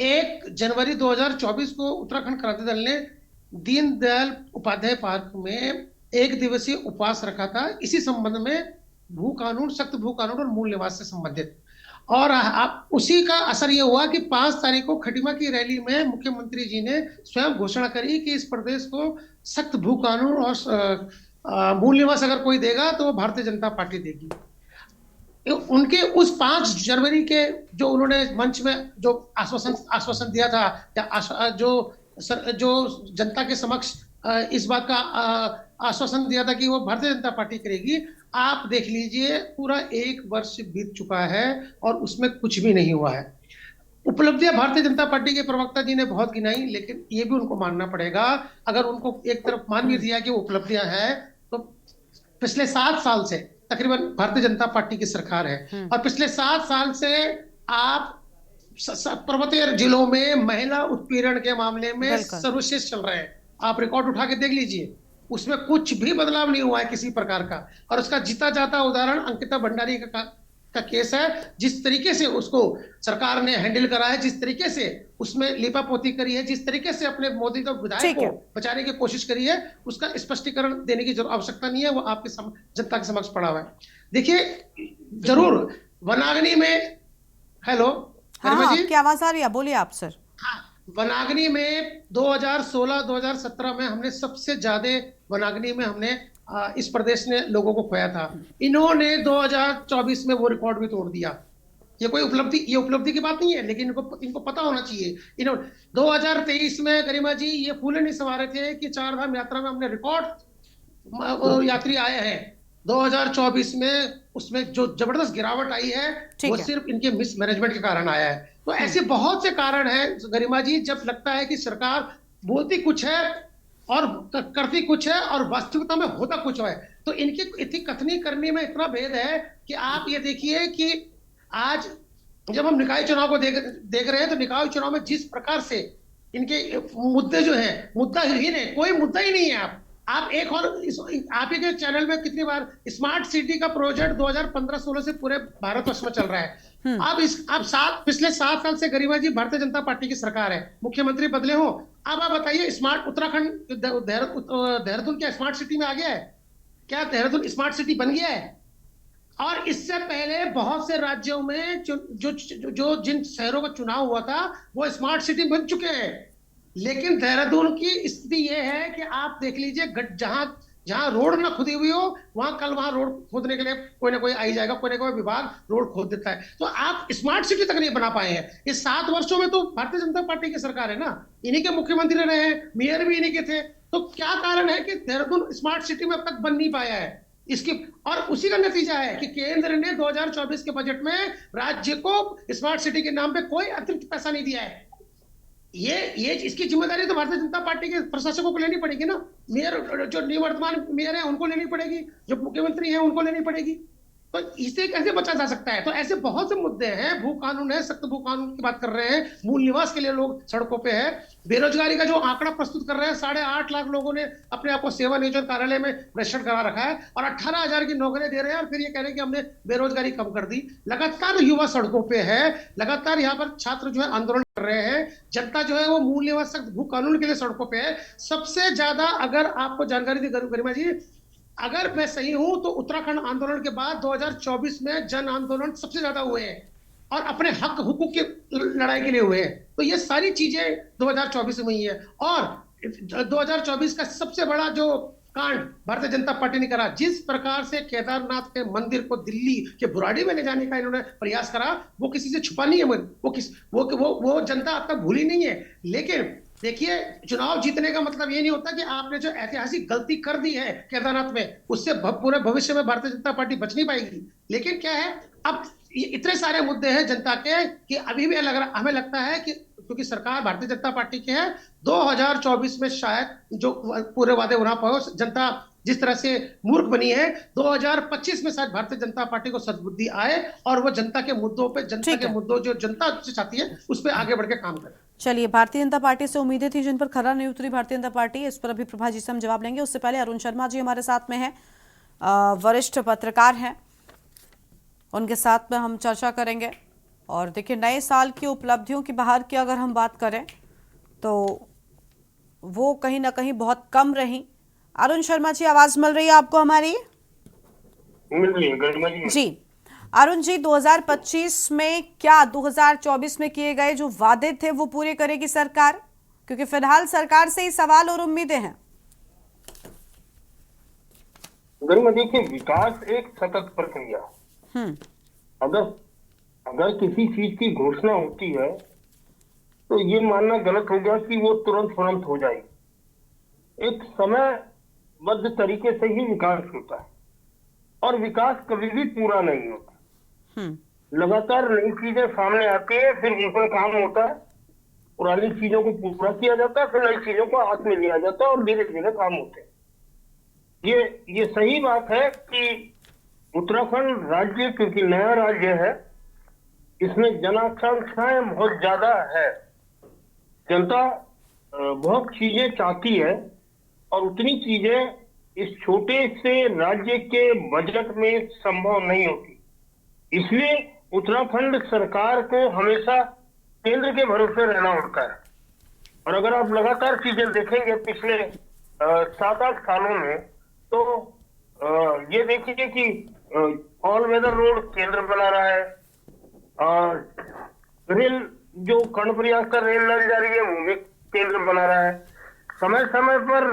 [SPEAKER 9] 1 जनवरी 2024 को उत्तराखंड क्रांति दल ने दीनदयाल उपाध्याय पार्क में 1 दिवसीय उपवास रखा था, इसी संबंध में भू कानून, सख्त भू कानून और मूल निवास से संबंधित। और उसी का असर यह हुआ कि 5 तारीख को खटीमा की रैली में मुख्यमंत्री जी ने स्वयं घोषणा करी कि इस प्रदेश को सख्त भू कानून और मूल निवास अगर कोई देगा तो वो भारतीय जनता पार्टी देगी। उनके उस 5 जनवरी के जो उन्होंने मंच में जो आश्वासन दिया था, या जो जनता के समक्ष इस बात का आश्वासन दिया था कि वो भारतीय जनता पार्टी करेगी, आप देख लीजिए पूरा 1 वर्ष बीत चुका है और उसमें कुछ भी नहीं हुआ है। उपलब्धियां भारतीय जनता पार्टी के प्रवक्ता जी ने बहुत गिनाई, लेकिन ये भी उनको मानना पड़ेगा, अगर उनको एक तरफ मान भी दिया कि उपलब्धियां हैं, तो पिछले 7 साल से तकरीबन भारतीय जनता पार्टी की सरकार है और पिछले 7 साल से आप पर्वतीय जिलों में महिला उत्पीड़न के मामले में सर्वश्रेष्ठ चल रहे हैं। आप रिकॉर्ड उठा के देख लीजिए, उसमें कुछ भी बदलाव नहीं हुआ है किसी प्रकार का। और उसका जीता जाता उदाहरण अंकिता भंडारी का केस है। जिस तरीके से उसको सरकार ने हैंडल करा है, जिस तरीके से उसमें लिपापोती करी है, जिस तरीके से अपने मौजूदा विधायक को बचाने की कोशिश करी है, उसका स्पष्टीकरण देने की आवश्यकता नहीं है, वो आपके जनता के समक्ष पड़ा हुआ है। देखिए, जरूर वनाग्नि में, हेलो
[SPEAKER 1] हाँ, क्या आवाज आ रही है? बोलिए आप सर।
[SPEAKER 9] वनाग्नि में 2016-2017 में हमने सबसे ज्यादा वनाग्नि में हमने इस प्रदेश ने लोगों को खोया था। इन्होंने 2024 में वो रिकॉर्ड भी तोड़ दिया। ये उपलब्धि की बात नहीं है, लेकिन इनको पता होना चाहिए। इन्होंने 2023 में गरिमा जी ये फूले नहीं समा रहे थे कि 4 धाम यात्रा में हमने रिकॉर्ड यात्री आए हैं। 2024 में उसमें जो जबरदस्त गिरावट आई है वो सिर्फ इनके मिसमैनेजमेंट के कारण आया है। तो ऐसे बहुत से कारण हैं गरिमा जी, जब लगता है कि सरकार बोलती कुछ है और करती कुछ है और वास्तविकता में होता कुछ है, तो इनकी इतनी कथनी करने में इतना भेद है कि आप ये देखिए कि आज जब हम निकाय चुनाव को देख रहे हैं, तो निकाय चुनाव में जिस प्रकार से इनके मुद्दे जो है, मुद्दा ही नहीं, कोई मुद्दा ही नहीं है। आप एक और आप ही के चैनल में कितनी बार स्मार्ट सिटी का प्रोजेक्ट 2015-16 से पूरे भारतवर्ष में चल रहा है। पिछले 7 साल से गरिमा जी भारतीय जनता पार्टी की सरकार है, मुख्यमंत्री बदले हो, अब आप बताइए स्मार्ट उत्तराखंड देहरादून क्या स्मार्ट सिटी में आ गया है? क्या देहरादून स्मार्ट सिटी बन गया है? और इससे पहले बहुत से राज्यों में जो जिन शहरों का चुनाव हुआ था वो स्मार्ट सिटी बन चुके हैं। लेकिन देहरादून की स्थिति यह है कि आप देख लीजिए, जहां जहां रोड ना खुदी हुई हो वहां कल वहां रोड खोदने के लिए कोई ना कोई आई जाएगा, कोई ना कोई विभाग रोड खोद देता है। तो आप स्मार्ट सिटी तक नहीं बना पाए हैं। इस 7 वर्षों में तो भारतीय जनता पार्टी की सरकार है ना, इन्हीं के मुख्यमंत्री रहे हैं, मेयर भी इन्हीं के थे। तो क्या कारण है कि देहरादून स्मार्ट सिटी में अब तक बन नहीं पाया है? इसकी और उसी का नतीजा है कि केंद्र ने 2024 के बजट में राज्य को स्मार्ट सिटी के नाम पे कोई अतिरिक्त पैसा नहीं दिया है। ये इसकी जिम्मेदारी तो भारतीय जनता पार्टी के प्रशासकों को लेनी पड़ेगी ना। मेयर जो निवर्तमान मेयर है उनको लेनी पड़ेगी, जो मुख्यमंत्री है उनको लेनी पड़ेगी। तो इसे कैसे बचा जा सकता है? तो ऐसे बहुत से मुद्दे हैं। भू कानून है, सख्त भू कानून की बात कर रहे हैं, मूल निवास के लिए लोग सड़कों पे है। बेरोजगारी का जो आंकड़ा प्रस्तुत कर रहे हैं, 8.5 लाख लोगों ने अपने आप को सेवा नियोजन कार्यालय में रजिस्टर्ड करा रखा है और 18,000 की नौकरियां दे रहे हैं और फिर ये कह रहे हैं कि हमने बेरोजगारी कम कर दी। लगातार युवा सड़कों पे है, लगातार यहाँ पर छात्र जो है आंदोलन कर रहे हैं, जनता जो है वो मूल निवास सख्त भू कानून के लिए सड़कों पे है। सबसे ज्यादा अगर आपको जानकारी दी गरिमा जी, अगर मैं सही हूं तो उत्तराखंड आंदोलन के बाद 2024 में जन आंदोलन सबसे ज्यादा हुए हैं और अपने हक हुकूक की लड़ाई के लिए हुए हैं। तो ये सारी चीजें 2024 में हुई है। और 2024 का सबसे बड़ा जो कांड भारतीय जनता पार्टी ने करा, जिस प्रकार से केदारनाथ के मंदिर को दिल्ली के बुराड़ी में ले जाने का इन्होंने प्रयास करा, वो किसी से छुपा नहीं है। वो जनता अब तक भूली नहीं है। लेकिन देखिए, चुनाव जीतने का मतलब ये नहीं होता कि आपने जो ऐतिहासिक गलती कर दी है केदारनाथ में, उससे पूरे भविष्य में भारतीय जनता पार्टी बच नहीं पाएगी। लेकिन क्या है, अब इतने सारे मुद्दे हैं जनता के कि अभी भी हमें लगता है कि क्योंकि सरकार भारतीय जनता पार्टी की है, 2024 में शायद जो पूरे वादे हो ना पाए, जनता जिस तरह से मूर्ख बनी है, 2025 में शायद भारतीय जनता पार्टी को सद्बुद्धि आए और वो जनता के मुद्दों पे, जनता के मुद्दों जो जनता चाहती है उस पर आगे बढ़ के काम करे।
[SPEAKER 1] चलिए, भारतीय जनता पार्टी से उम्मीदें थी जिन पर खरा नहीं उतरी भारतीय जनता पार्टी, इस पर अभी प्रभा जी से हम जवाब लेंगे। उससे पहले अरुण शर्मा जी हमारे साथ में हैं, वरिष्ठ पत्रकार हैं, उनके साथ में हम चर्चा करेंगे। और देखिए, नए साल की उपलब्धियों की बाहर की अगर हम बात करें तो वो कहीं ना कहीं बहुत कम रही। अरुण शर्मा जी, आवाज मिल रही है आपको हमारी?
[SPEAKER 10] मिल रही है गरिमा जी।
[SPEAKER 1] जी अरुण जी, 2025 में क्या 2024 में किए गए जो वादे थे वो पूरे करेगी सरकार? क्योंकि फिलहाल सरकार से ही सवाल और उम्मीदें हैं।
[SPEAKER 10] गरिमा, देखिए, विकास एक सतत प्रक्रिया। अगर किसी चीज की घोषणा होती है तो ये मानना गलत हो गया कि वो तुरंत हो जाएगी। एक समयबद्ध तरीके से ही विकास होता है और विकास कभी भी पूरा नहीं होता। लगातार नई चीजें सामने आती है, फिर उन पर काम होता है, पुरानी चीजों को पूरा किया जाता है, फिर नई चीजों को हाथ में लिया जाता है और धीरे धीरे काम होते हैं। ये सही बात है कि उत्तराखंड राज्य, क्योंकि नया राज्य है, इसमें जनाकांक्षाएं बहुत ज्यादा है। जनता बहुत चीजें चाहती है और उतनी चीजें इस छोटे से राज्य के बजट में संभव नहीं होती। इसलिए उत्तराखंड सरकार को हमेशा केंद्र के भरोसे रहना होता है। और अगर आप लगातार चीजें देखेंगे पिछले 7-8 सालों में, तो ये देखिए कि ऑल वेदर रोड केंद्र बना रहा है, रेल जो कर्णप्रयाग का रेल लाइन जा रही है वो भी केंद्र बना रहा है। समय समय पर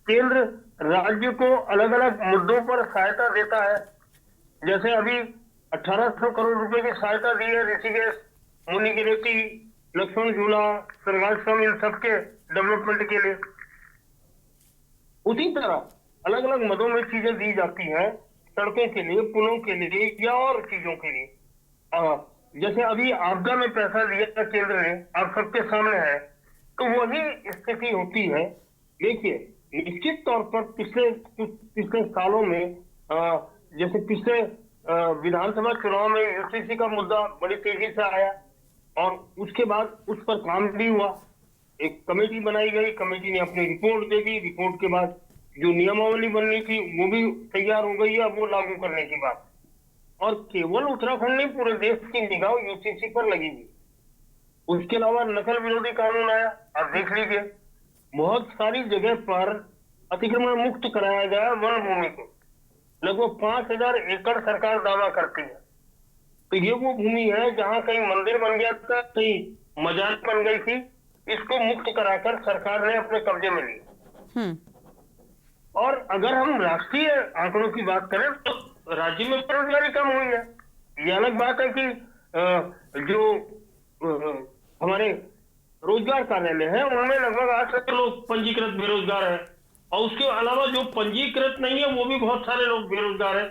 [SPEAKER 10] केंद्र राज्य को अलग अलग मुद्दों पर सहायता देता है। जैसे अभी 1800 करोड़ रुपए की सहायता दी है ऋषिकेश, मुनिगिरेती, लक्ष्मण झूला, सर्गाश्रम, इन सबके डेवलपमेंट के लिए। उसी तरह अलग अलग मदों में चीजें दी जाती हैं, सड़कों के लिए, पुलों के लिए या और चीजों के लिए। जैसे अभी आपदा में पैसा दिया केंद्र ने, आप सबके सामने है, तो वही स्थिति होती है। देखिए, निश्चित तौर पर पिछले सालों में, जैसे पिछले विधानसभा चुनाव में यूसीसी का मुद्दा बड़ी तेजी से आया और उसके बाद उस पर काम भी हुआ। एक कमेटी बनाई गई, कमेटी ने अपनी रिपोर्ट दे दी, रिपोर्ट के बाद जो नियमावली बननी थी वो भी तैयार हो गई है, वो लागू करने की बात। और केवल उत्तराखंड नहीं, पूरे देश की निगाह यूसीसी पर लगी हुई। उसके अलावा नकल विरोधी कानून आया, आप देख लीजिए, बहुत सारी जगह पर अतिक्रमण मुक्त कराया गया वन भूमि को। लगभग 5000 एकड़ सरकार दावा करती है। तो ये वो भूमि है जहां कहीं मंदिर बन गया था, कहीं मजार बन गई थी, इसको मुक्त कराकर सरकार ने अपने कब्जे में ली। और अगर हम राष्ट्रीय आंकड़ों की बात करें तो राज्य में बेरोजगारी कम हुई है। ये अलग बात है कि जो हमारे रोजगार कार्यालय है उनमें लगभग 8 लाख लोग पंजीकृत बेरोजगार हैं, और उसके अलावा जो पंजीकृत नहीं है वो भी बहुत सारे लोग बेरोजगार हैं,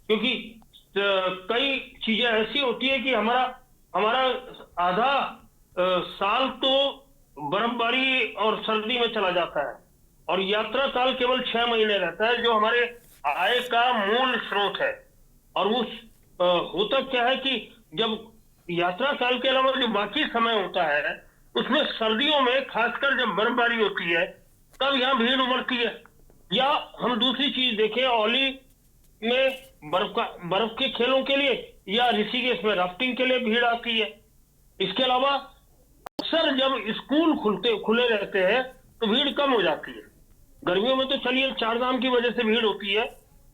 [SPEAKER 10] क्योंकि कई चीजें ऐसी होती है कि हमारा आधा साल तो बर्फबारी और सर्दी में चला जाता है, और यात्रा काल केवल 6 महीने रहता है, जो हमारे आय का मूल स्रोत है। और उस होता क्या है कि जब यात्रा काल के अलावा जो बाकी समय होता है उसमें सर्दियों में खासकर जब बर्फबारी होती है तब यहाँ भीड़ उमड़ती है। या हम दूसरी चीज देखें, औली में बर्फ के खेलों के लिए या ऋषिकेश में राफ्टिंग के लिए भीड़ आती है। इसके अलावा अक्सर जब स्कूल खुले रहते हैं तो भीड़ कम हो जाती है। गर्मियों में तो चलिए 4 धाम की वजह से भीड़ होती है,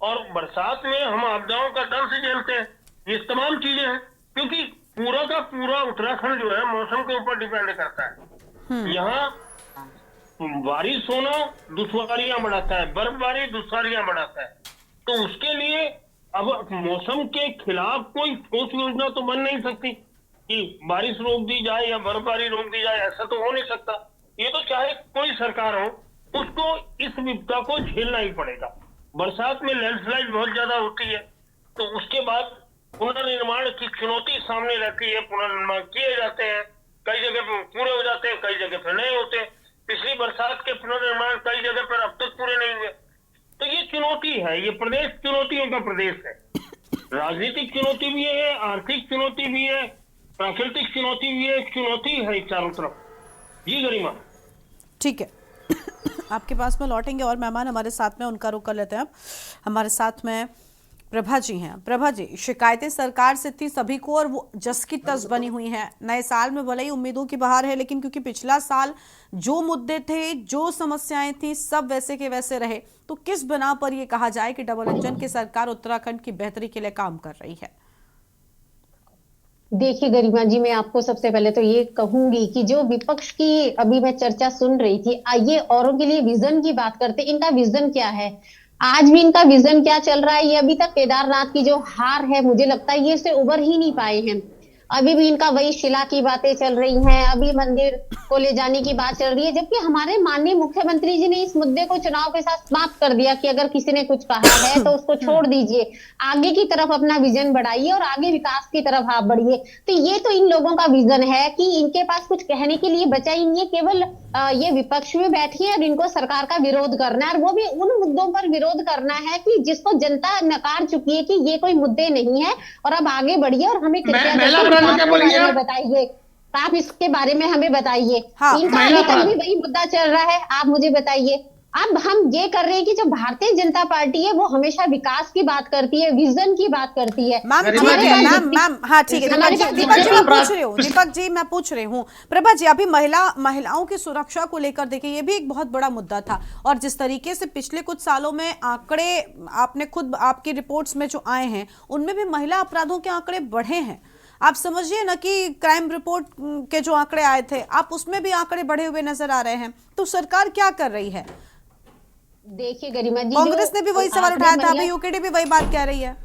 [SPEAKER 10] और बरसात में हम आपदाओं का दर्द झेलते हैं। ये तमाम चीजें हैं, क्योंकि पूरा का पूरा उत्तराखंड जो है मौसम के ऊपर डिपेंड करता है। यहाँ बारिश होना दुश्वारियां बढ़ाता है, बर्फबारी दुश्वारियां बढ़ाता है, तो उसके लिए अब मौसम के खिलाफ कोई ठोस योजना तो बन नहीं सकती कि बारिश रोक दी जाए या बर्फबारी रोक दी जाए, ऐसा तो हो नहीं सकता। ये तो चाहे कोई सरकार हो उसको इस विपदा को झेलना ही पड़ेगा। बरसात में लैंडस्लाइड बहुत ज्यादा होती है, तो उसके बाद पुनर्निर्माण की चुनौती सामने रहती है। पुनर्निर्माण किए जाते हैं, कई जगह पर पूरे हो जाते हैं, कई जगह पर नहीं होते। पिछली बरसात के पुनर्निर्माण कई जगह पर अब तक पूरे नहीं हुए। तो ये चुनौती है, ये प्रदेश चुनौतियों का प्रदेश है। राजनीतिक चुनौती भी है, आर्थिक चुनौती भी है, प्राकृतिक चुनौती भी है, चुनौती है चारों तरफ। जी गरिमा,
[SPEAKER 1] ठीक है, आपके पास में लौटेंगे और मेहमान हमारे साथ में उनका रुख कर लेते हैं। अब हमारे साथ में प्रभा जी हैं। प्रभा जी, शिकायतें सरकार से थी सभी को और वो जस की तस बनी हुई हैं। नए साल में भले ही उम्मीदों की बहार है, लेकिन क्योंकि पिछला साल जो मुद्दे थे, जो समस्याएं थी, सब वैसे के वैसे रहे, तो किस बना पर ये कहा जाए कि डबल इंजन की सरकार उत्तराखंड की बेहतरी के लिए काम कर रही है?
[SPEAKER 7] देखिए गरिमा जी, मैं आपको सबसे पहले तो ये कहूंगी कि जो विपक्ष की अभी मैं चर्चा सुन रही थी, आइए औरों के लिए विजन की बात करते। इनका विजन क्या है? आज भी इनका विजन क्या चल रहा है? ये अभी तक केदारनाथ की जो हार है, मुझे लगता है ये से उबर ही नहीं पाए हैं। अभी भी इनका वही शिला की बातें चल रही हैं, अभी मंदिर को ले जाने की बात चल रही है, जबकि हमारे माननीय मुख्यमंत्री जी ने इस मुद्दे को चुनाव के साथ समाप्त कर दिया कि अगर किसी ने कुछ कहा है तो उसको छोड़ दीजिए, आगे की तरफ अपना विजन बढ़ाइए और आगे विकास की तरफ आप बढ़िए। तो ये तो इन लोगों का विजन है कि इनके पास कुछ कहने के लिए बचा ही नहीं है, केवल ये विपक्ष में बैठी है और इनको सरकार का विरोध करना है, और वो भी उन मुद्दों पर विरोध करना है कि जिसको जनता नकार चुकी है कि ये कोई मुद्दे नहीं है और अब आगे बढ़िए और हमें बताइए, आप इसके बारे में हमें बताइए।
[SPEAKER 1] हाँ,
[SPEAKER 7] इनका अभी तक भी वही मुद्दा चल रहा है, आप मुझे बताइए। अब हम ये कर रहे हैं कि जो भारतीय जनता पार्टी है वो हमेशा विकास की बात करती है, विजन की बात करती है।
[SPEAKER 1] मैम हाँ ठीक है, दीपक जी मैं पूछ रही हूँ। प्रभा जी, अभी महिलाओं की सुरक्षा को लेकर देखिए, ये भी एक बहुत बड़ा मुद्दा था, और जिस तरीके से पिछले कुछ सालों में आंकड़े आपने खुद आपकी रिपोर्ट्स में जो आए हैं उनमें भी महिला अपराधों के आंकड़े बढ़े हैं। आप समझिए ना कि क्राइम रिपोर्ट के जो आंकड़े आए थे, आप उसमें भी आंकड़े बढ़े हुए नजर आ रहे हैं, तो सरकार क्या कर रही है?
[SPEAKER 7] देखिए गरिमा जी,
[SPEAKER 1] कांग्रेस ने भी वही सवाल उठाया था, अभी यूकेडी भी वही बात कह रही है।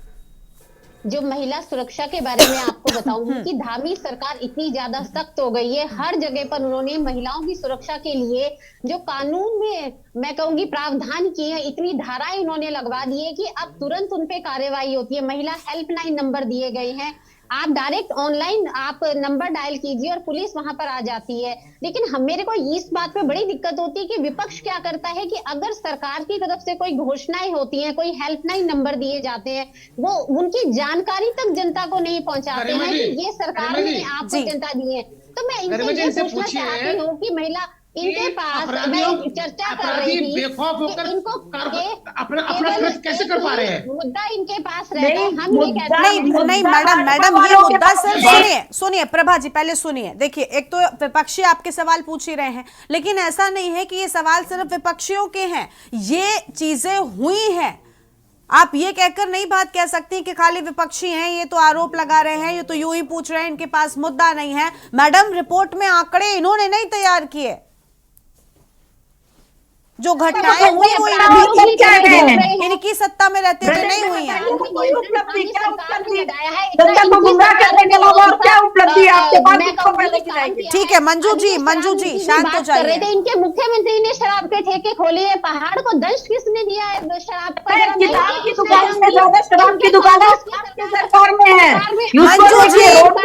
[SPEAKER 7] जो महिला सुरक्षा के बारे में आपको बताऊंगी कि धामी सरकार इतनी ज्यादा सख्त हो गई है, हर जगह पर उन्होंने महिलाओं की सुरक्षा के लिए जो कानून में मैं कहूंगी प्रावधान किए हैं, इतनी धाराएं उन्होंने लगवा दी है कि अब तुरंत उन पे कार्रवाई होती है। महिला हेल्पलाइन नंबर दिए गए हैं, आप डायरेक्ट ऑनलाइन आप नंबर डायल कीजिए और पुलिस वहां पर आ जाती है। लेकिन मेरे को इस बात पे बड़ी दिक्कत होती है कि विपक्ष क्या करता है कि अगर सरकार की तरफ से कोई घोषणाएं होती हैं, कोई हेल्पलाइन नंबर दिए जाते हैं, वो उनकी जानकारी तक जनता को नहीं पहुंचाते हैं कि ये सरकार ने आपको जनता दी है। तो मैं इनसे ये पूछना चाहती हूँ कि महिला इनके पास मैं चर्चा कर रही थी
[SPEAKER 9] बेखौफ होकर
[SPEAKER 7] इनको
[SPEAKER 9] अपना खर्च कैसे कर पा रहे हैं?
[SPEAKER 7] मुद्दा इनके पास रहता है, हम ये कहते हैं
[SPEAKER 1] नहीं मैडम ये मुद्दा सिर्फ सुनिए प्रभा जी, पहले सुनिए। देखिए, एक तो विपक्षी आपके सवाल पूछ ही रहे हैं, लेकिन ऐसा नहीं है कि ये सवाल सिर्फ विपक्षियों के हैं, ये चीजें हुई हैं। आप ये कहकर नहीं बात कह सकती कि खाली विपक्षी हैं, ये तो आरोप लगा रहे हैं, ये तो यूं ही पूछ रहे हैं, इनके पास मुद्दा नहीं है। मैडम, रिपोर्ट में आंकड़े इन्होंने नहीं तैयार किए, जो घटनाएं हुई वो इनकी सत्ता में रहते हुए नहीं हुई है।
[SPEAKER 8] उपलब्धि क्या उपलब्धि जनता को गुमराह करने के अलावा और क्या उपलब्धि आपके पास इसको पहले गिनाएंगे।
[SPEAKER 1] ठीक है मंजू जी शांत हो जाइए।
[SPEAKER 7] इनके मुख्यमंत्री ने शराब के ठेके खोले हैं, पहाड़ को दंश किसने दिया है शराब पर?
[SPEAKER 8] किताब की दुकान से ज्यादा शराब की दुकान आपकी सरकार में है।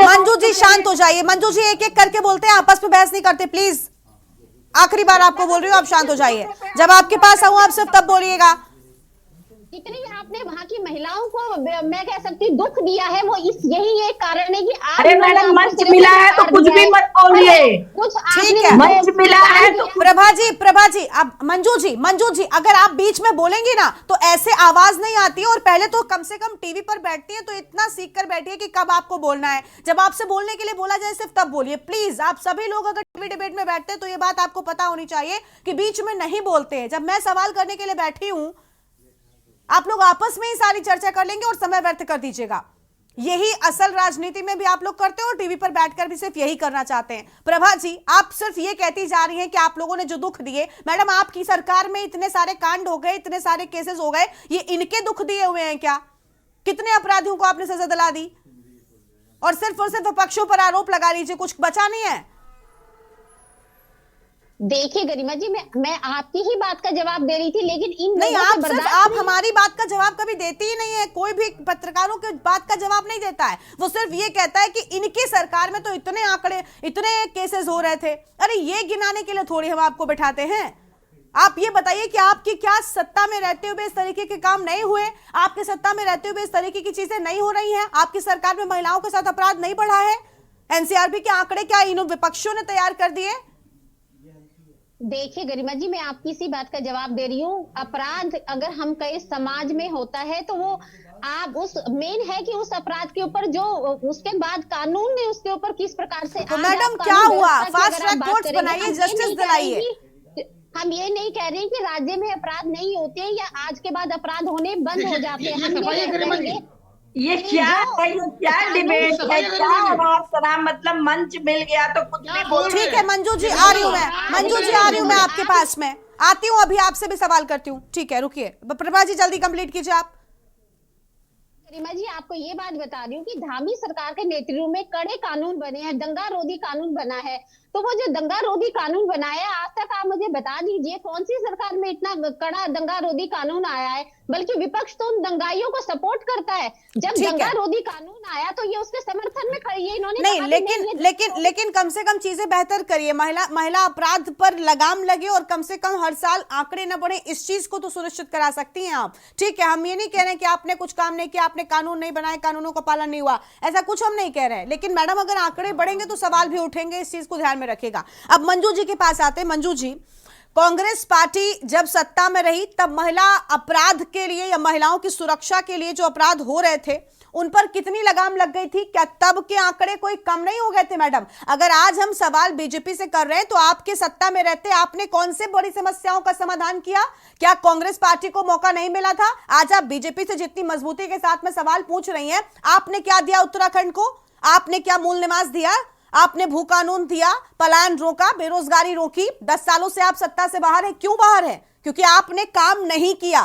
[SPEAKER 1] मंजू जी शांत हो जाइए। मंजू जी एक एक करके बोलते हैं, आपस में बहस नहीं करते प्लीज। आखिरी बार आपको बोल रही हूँ, आप शांत हो जाइए। जब आपके पास आऊं आप सिर्फ तब बोलिएगा।
[SPEAKER 7] जितनी आपने वहाँ की महिलाओं को मैं कह सकती दुख दिया है वो यही एक कारण है कि आप
[SPEAKER 8] अरे मैडम मंच मिला है तो कुछ भी मत बोलिए।
[SPEAKER 7] कुछ
[SPEAKER 1] ठीक है
[SPEAKER 8] मंच मिला है तो
[SPEAKER 1] प्रभा जी अब मंजू जी अगर आप बीच में बोलेंगी ना तो ऐसे आवाज नहीं आती है। और पहले तो कम से कम टीवी पर बैठती है तो इतना सीख कर बैठिए कि कब आपको बोलना है। जब आपसे बोलने के लिए बोला जाए सिर्फ तब बोलिए प्लीज। आप सभी लोग अगर टीवी डिबेट में बैठते हैं तो ये बात आपको पता होनी चाहिए कि बीच में नहीं बोलते हैं। जब मैं सवाल करने के लिए बैठी हूं आप लोग आपस में ही सारी चर्चा कर लेंगे और समय व्यर्थ कर दीजिएगा। यही असल राजनीति में भी आप लोग करते हो और टीवी पर बैठकर भी सिर्फ यही करना चाहते हैं। प्रभा जी आप सिर्फ ये कहती जा रही हैं कि आप लोगों ने जो दुख दिए, मैडम आपकी सरकार में इतने सारे कांड हो गए, इतने सारे केसेस हो गए, ये इनके दुख दिए हुए हैं क्या? कितने अपराधियों को आपने सजा दिला दी? और सिर्फ विपक्षों पर आरोप लगा लीजिए, कुछ बचा नहीं है।
[SPEAKER 7] देखिए गरिमा जी मैं आपकी ही बात का जवाब दे रही थी, लेकिन इन
[SPEAKER 1] नहीं आप हमारी बात का जवाब कभी देती ही नहीं है। कोई भी पत्रकारों के बात का जवाब नहीं देता है। वो सिर्फ ये कहता है कि इनकी सरकार में तो इतने आंकड़े, इतने केसेस हो रहे थे। अरे ये गिनाने के लिए थोड़ी हम आपको बैठाते हैं। आप ये बताइए कि आपकी क्या सत्ता में रहते हुए इस तरीके के काम नहीं हुए? आपकी सत्ता में रहते हुए इस तरीके की चीजें नहीं हो रही हैं? आपकी सरकार में महिलाओं के साथ अपराध नहीं बढ़ा है? एनसीआरबी के आंकड़े क्या इन विपक्षों ने तैयार कर दिए?
[SPEAKER 7] देखिए गरिमा जी मैं आपकी सी बात का जवाब दे रही हूँ। अपराध अगर हम कहीं समाज में होता है तो वो आप उस मेन है कि उस अपराध के ऊपर जो उसके बाद कानून ने उसके ऊपर किस प्रकार से
[SPEAKER 1] तो मैडम क्या हुआ? फास्ट ट्रैक कोर्ट्स बनाइए, जस्टिस दिलाइए।
[SPEAKER 7] हम ये नहीं कह रहे हैं कि राज्य में अपराध नहीं होते हैं या आज के बाद अपराध होने बंद हो जाते हैं।
[SPEAKER 8] ये क्या है? ये क्या डिबेट है? क्या मतलब मंच मिल गया तो कुछ भी बोल।
[SPEAKER 1] ठीक है मंजू जी आ रही हूँ मैं आपके पास में आती हूँ, अभी आपसे भी सवाल करती हूँ। ठीक है रुकिए प्रभा जी जल्दी कंप्लीट कीजिए आप।
[SPEAKER 7] गरिमा जी आपको ये बात बता रही हूँ कि धामी सरकार के नेतृत्व में कड़े कानून बने हैं, दंगा रोधी कानून बना है। तो वो जो दंगा रोधी कानून बनाया है आज तक आप मुझे बता दीजिए कौन सी सरकार में इतना कड़ा दंगा रोधी कानून आया है? बल्कि विपक्ष तो उन दंगाइयों को सपोर्ट करता है। जब दंगा रोधी कानून आया तो ये उसके समर्थन में खड़ी है। इन्होंने
[SPEAKER 1] नहीं लेकिन कम से कम चीजें बेहतर करिए। महिला अपराध पर लगाम लगे और कम से कम हर साल आंकड़े न बढ़े, इस चीज को तो सुनिश्चित करा सकती हैं आप। ठीक है हम ये नहीं कह रहे कि आपने कुछ काम नहीं किया, आपने कानून नहीं बनाए, कानूनों का पालन नहीं हुआ, ऐसा कुछ हम नहीं कह रहे हैं। लेकिन मैडम अगर आंकड़े बढ़ेंगे तो सवाल भी उठेंगे, इस चीज को ध्यान में रखेगा। अब मंजू जी के पास आते हैं। मंजू जी कांग्रेस पार्टी जब सत्ता में रही तब महिला अपराध के लिए या महिलाओं की सुरक्षा के लिए जो अपराध हो रहे थे उन पर कितनी लगाम लग गई थी? क्या तब के आंकड़े कोई कम नहीं हो गए थे मैडम? अगर आज हम सवाल बीजेपी से कर रहे हैं तो आपके सत्ता में रहते आपने कौन से बड़ी समस्याओं का समाधान किया? क्या कांग्रेस पार्टी को मौका नहीं मिला था? आज आप बीजेपी से जितनी मजबूती के साथ में सवाल पूछ रही हैं, आपने क्या दिया उत्तराखंड को? आपने क्या मूल निवास दिया? आपने भू कानून दिया, पलायन रोका, बेरोजगारी रोकी। 10 सालों से आप सत्ता से बाहर है। क्यों बाहर है? क्योंकि आपने काम नहीं किया।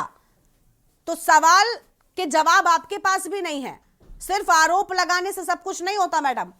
[SPEAKER 1] तो सवाल के जवाब आपके पास भी नहीं है। सिर्फ आरोप लगाने से सब कुछ नहीं होता मैडम।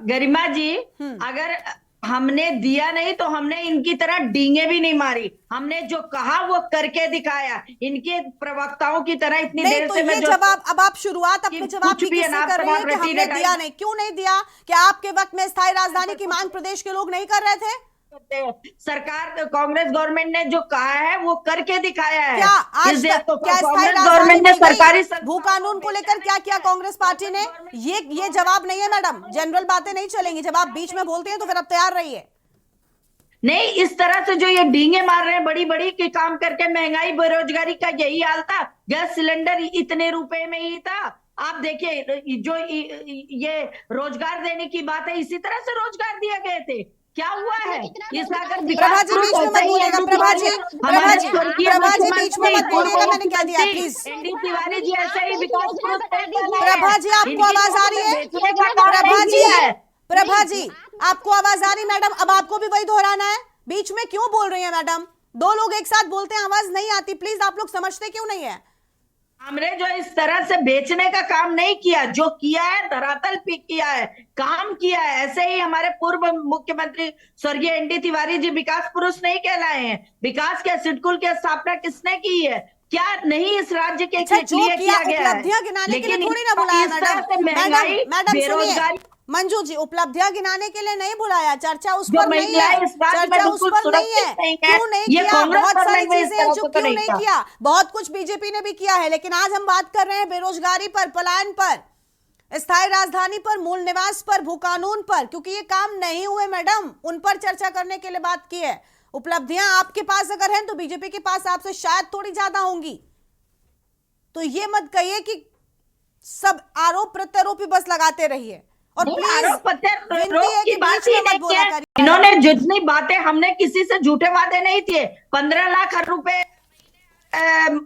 [SPEAKER 8] गरिमा जी अगर हमने दिया नहीं तो हमने इनकी तरह डींगे भी नहीं मारी। हमने जो कहा वो करके दिखाया। इनके प्रवक्ताओं की तरह इतनी देर
[SPEAKER 1] तो
[SPEAKER 8] से
[SPEAKER 1] ये जवाब अब आप शुरुआत अपने जवाब की किससे कर रहे हैं कि हमने दिया नहीं? क्यों नहीं दिया? क्या आपके वक्त में स्थायी राजधानी की मांग प्रदेश के लोग नहीं कर रहे थे?
[SPEAKER 8] सरकार कांग्रेस गवर्नमेंट ने जो कहा है वो करके दिखाया है।
[SPEAKER 1] क्या आज क्या
[SPEAKER 8] कांग्रेस गवर्नमेंट ने सरकारी
[SPEAKER 1] भू कानून को लेकर क्या किया कांग्रेस पार्टी ने? ये जवाब नहीं है मैडम, जनरल बातें नहीं चलेंगी। जब आप बीच में बोलते हैं तो फिर आप तैयार रहिए।
[SPEAKER 8] नहीं इस तरह से जो ये डींगे मार रहे हैं बड़ी बड़ी के काम करके, महंगाई बेरोजगारी का यही हाल था। गैस सिलेंडर इतने रुपए में ही था। आप देखिए जो ये रोजगार देने की बात है, इसी तरह से रोजगार दिए गए थे। क्या हुआ है?
[SPEAKER 1] प्रभा जी बीच में मत बोलिएगा। प्रभा जी बीच में मत बोलिएगा। मैंने क्या दिया प्लीज?
[SPEAKER 8] तिवारी जी ऐसे ही विकास।
[SPEAKER 1] प्रभा जी आपको आवाज आ रही है? प्रभा जी आपको आवाज आ रही मैडम? अब आपको भी वही दोहराना है? बीच में क्यों बोल रही है मैडम? दो लोग एक साथ बोलते हैं, आवाज नहीं आती। प्लीज, आप लोग समझते क्यों नहीं है?
[SPEAKER 8] हमने जो इस तरह से बेचने का काम नहीं किया, जो किया है धरातल पे किया है, काम किया है। ऐसे ही हमारे पूर्व मुख्यमंत्री स्वर्गीय एनडी तिवारी जी विकास पुरुष नहीं कहलाए हैं। विकास के सिडकुल की स्थापना किसने की है? क्या नहीं इस राज्य के
[SPEAKER 1] अच्छा, जो
[SPEAKER 8] लिए किया गया है?
[SPEAKER 1] उपलब्धियां गिनाने के लिए
[SPEAKER 8] लेकिन
[SPEAKER 1] थोड़ी ना बुलाया
[SPEAKER 8] इस तरह से
[SPEAKER 1] मैडम।
[SPEAKER 8] महंगाई,
[SPEAKER 1] मैडम सुनिए,
[SPEAKER 8] बेरोजगारी,
[SPEAKER 1] मंजू जी, उपलब्धियां गिनाने के लिए नहीं बुलाया, चर्चा उस
[SPEAKER 8] जो
[SPEAKER 1] पर नहीं है,
[SPEAKER 8] महिलाएं इस राज्य में
[SPEAKER 1] चर्चा उस
[SPEAKER 8] बिल्कुल
[SPEAKER 1] पर नहीं है।
[SPEAKER 8] सुरक्षित नहीं है,
[SPEAKER 1] क्यों नहीं
[SPEAKER 8] ये
[SPEAKER 1] किया?
[SPEAKER 8] कांग्रेस
[SPEAKER 1] बहुत
[SPEAKER 8] करने
[SPEAKER 1] सारी
[SPEAKER 8] में इस
[SPEAKER 1] चीजें हैं
[SPEAKER 8] तरह
[SPEAKER 1] जो
[SPEAKER 8] से तो
[SPEAKER 1] क्यों
[SPEAKER 8] नहीं
[SPEAKER 1] नहीं
[SPEAKER 8] था।
[SPEAKER 1] किया, बहुत कुछ बीजेपी ने भी किया है। लेकिन आज हम बात कर रहे हैं बेरोजगारी पर, पलायन पर, स्थायी राजधानी पर, मूल निवास पर, भू कानून पर, क्योंकि ये काम नहीं हुए मैडम, उन पर चर्चा करने के लिए बात की है। उपलब्धियां आपके पास अगर हैं तो बीजेपी के पास आपसे शायद थोड़ी ज्यादा होंगी। तो ये मत कहिए कि सब आरोप प्रत्यारोप ही बस लगाते रहिए। और प्लीज विनती है कि बीच में मत बोला करिए।
[SPEAKER 8] इन्होंने जितनी बातें, हमने किसी से झूठे वादे नहीं किए। 15 लाख रुपए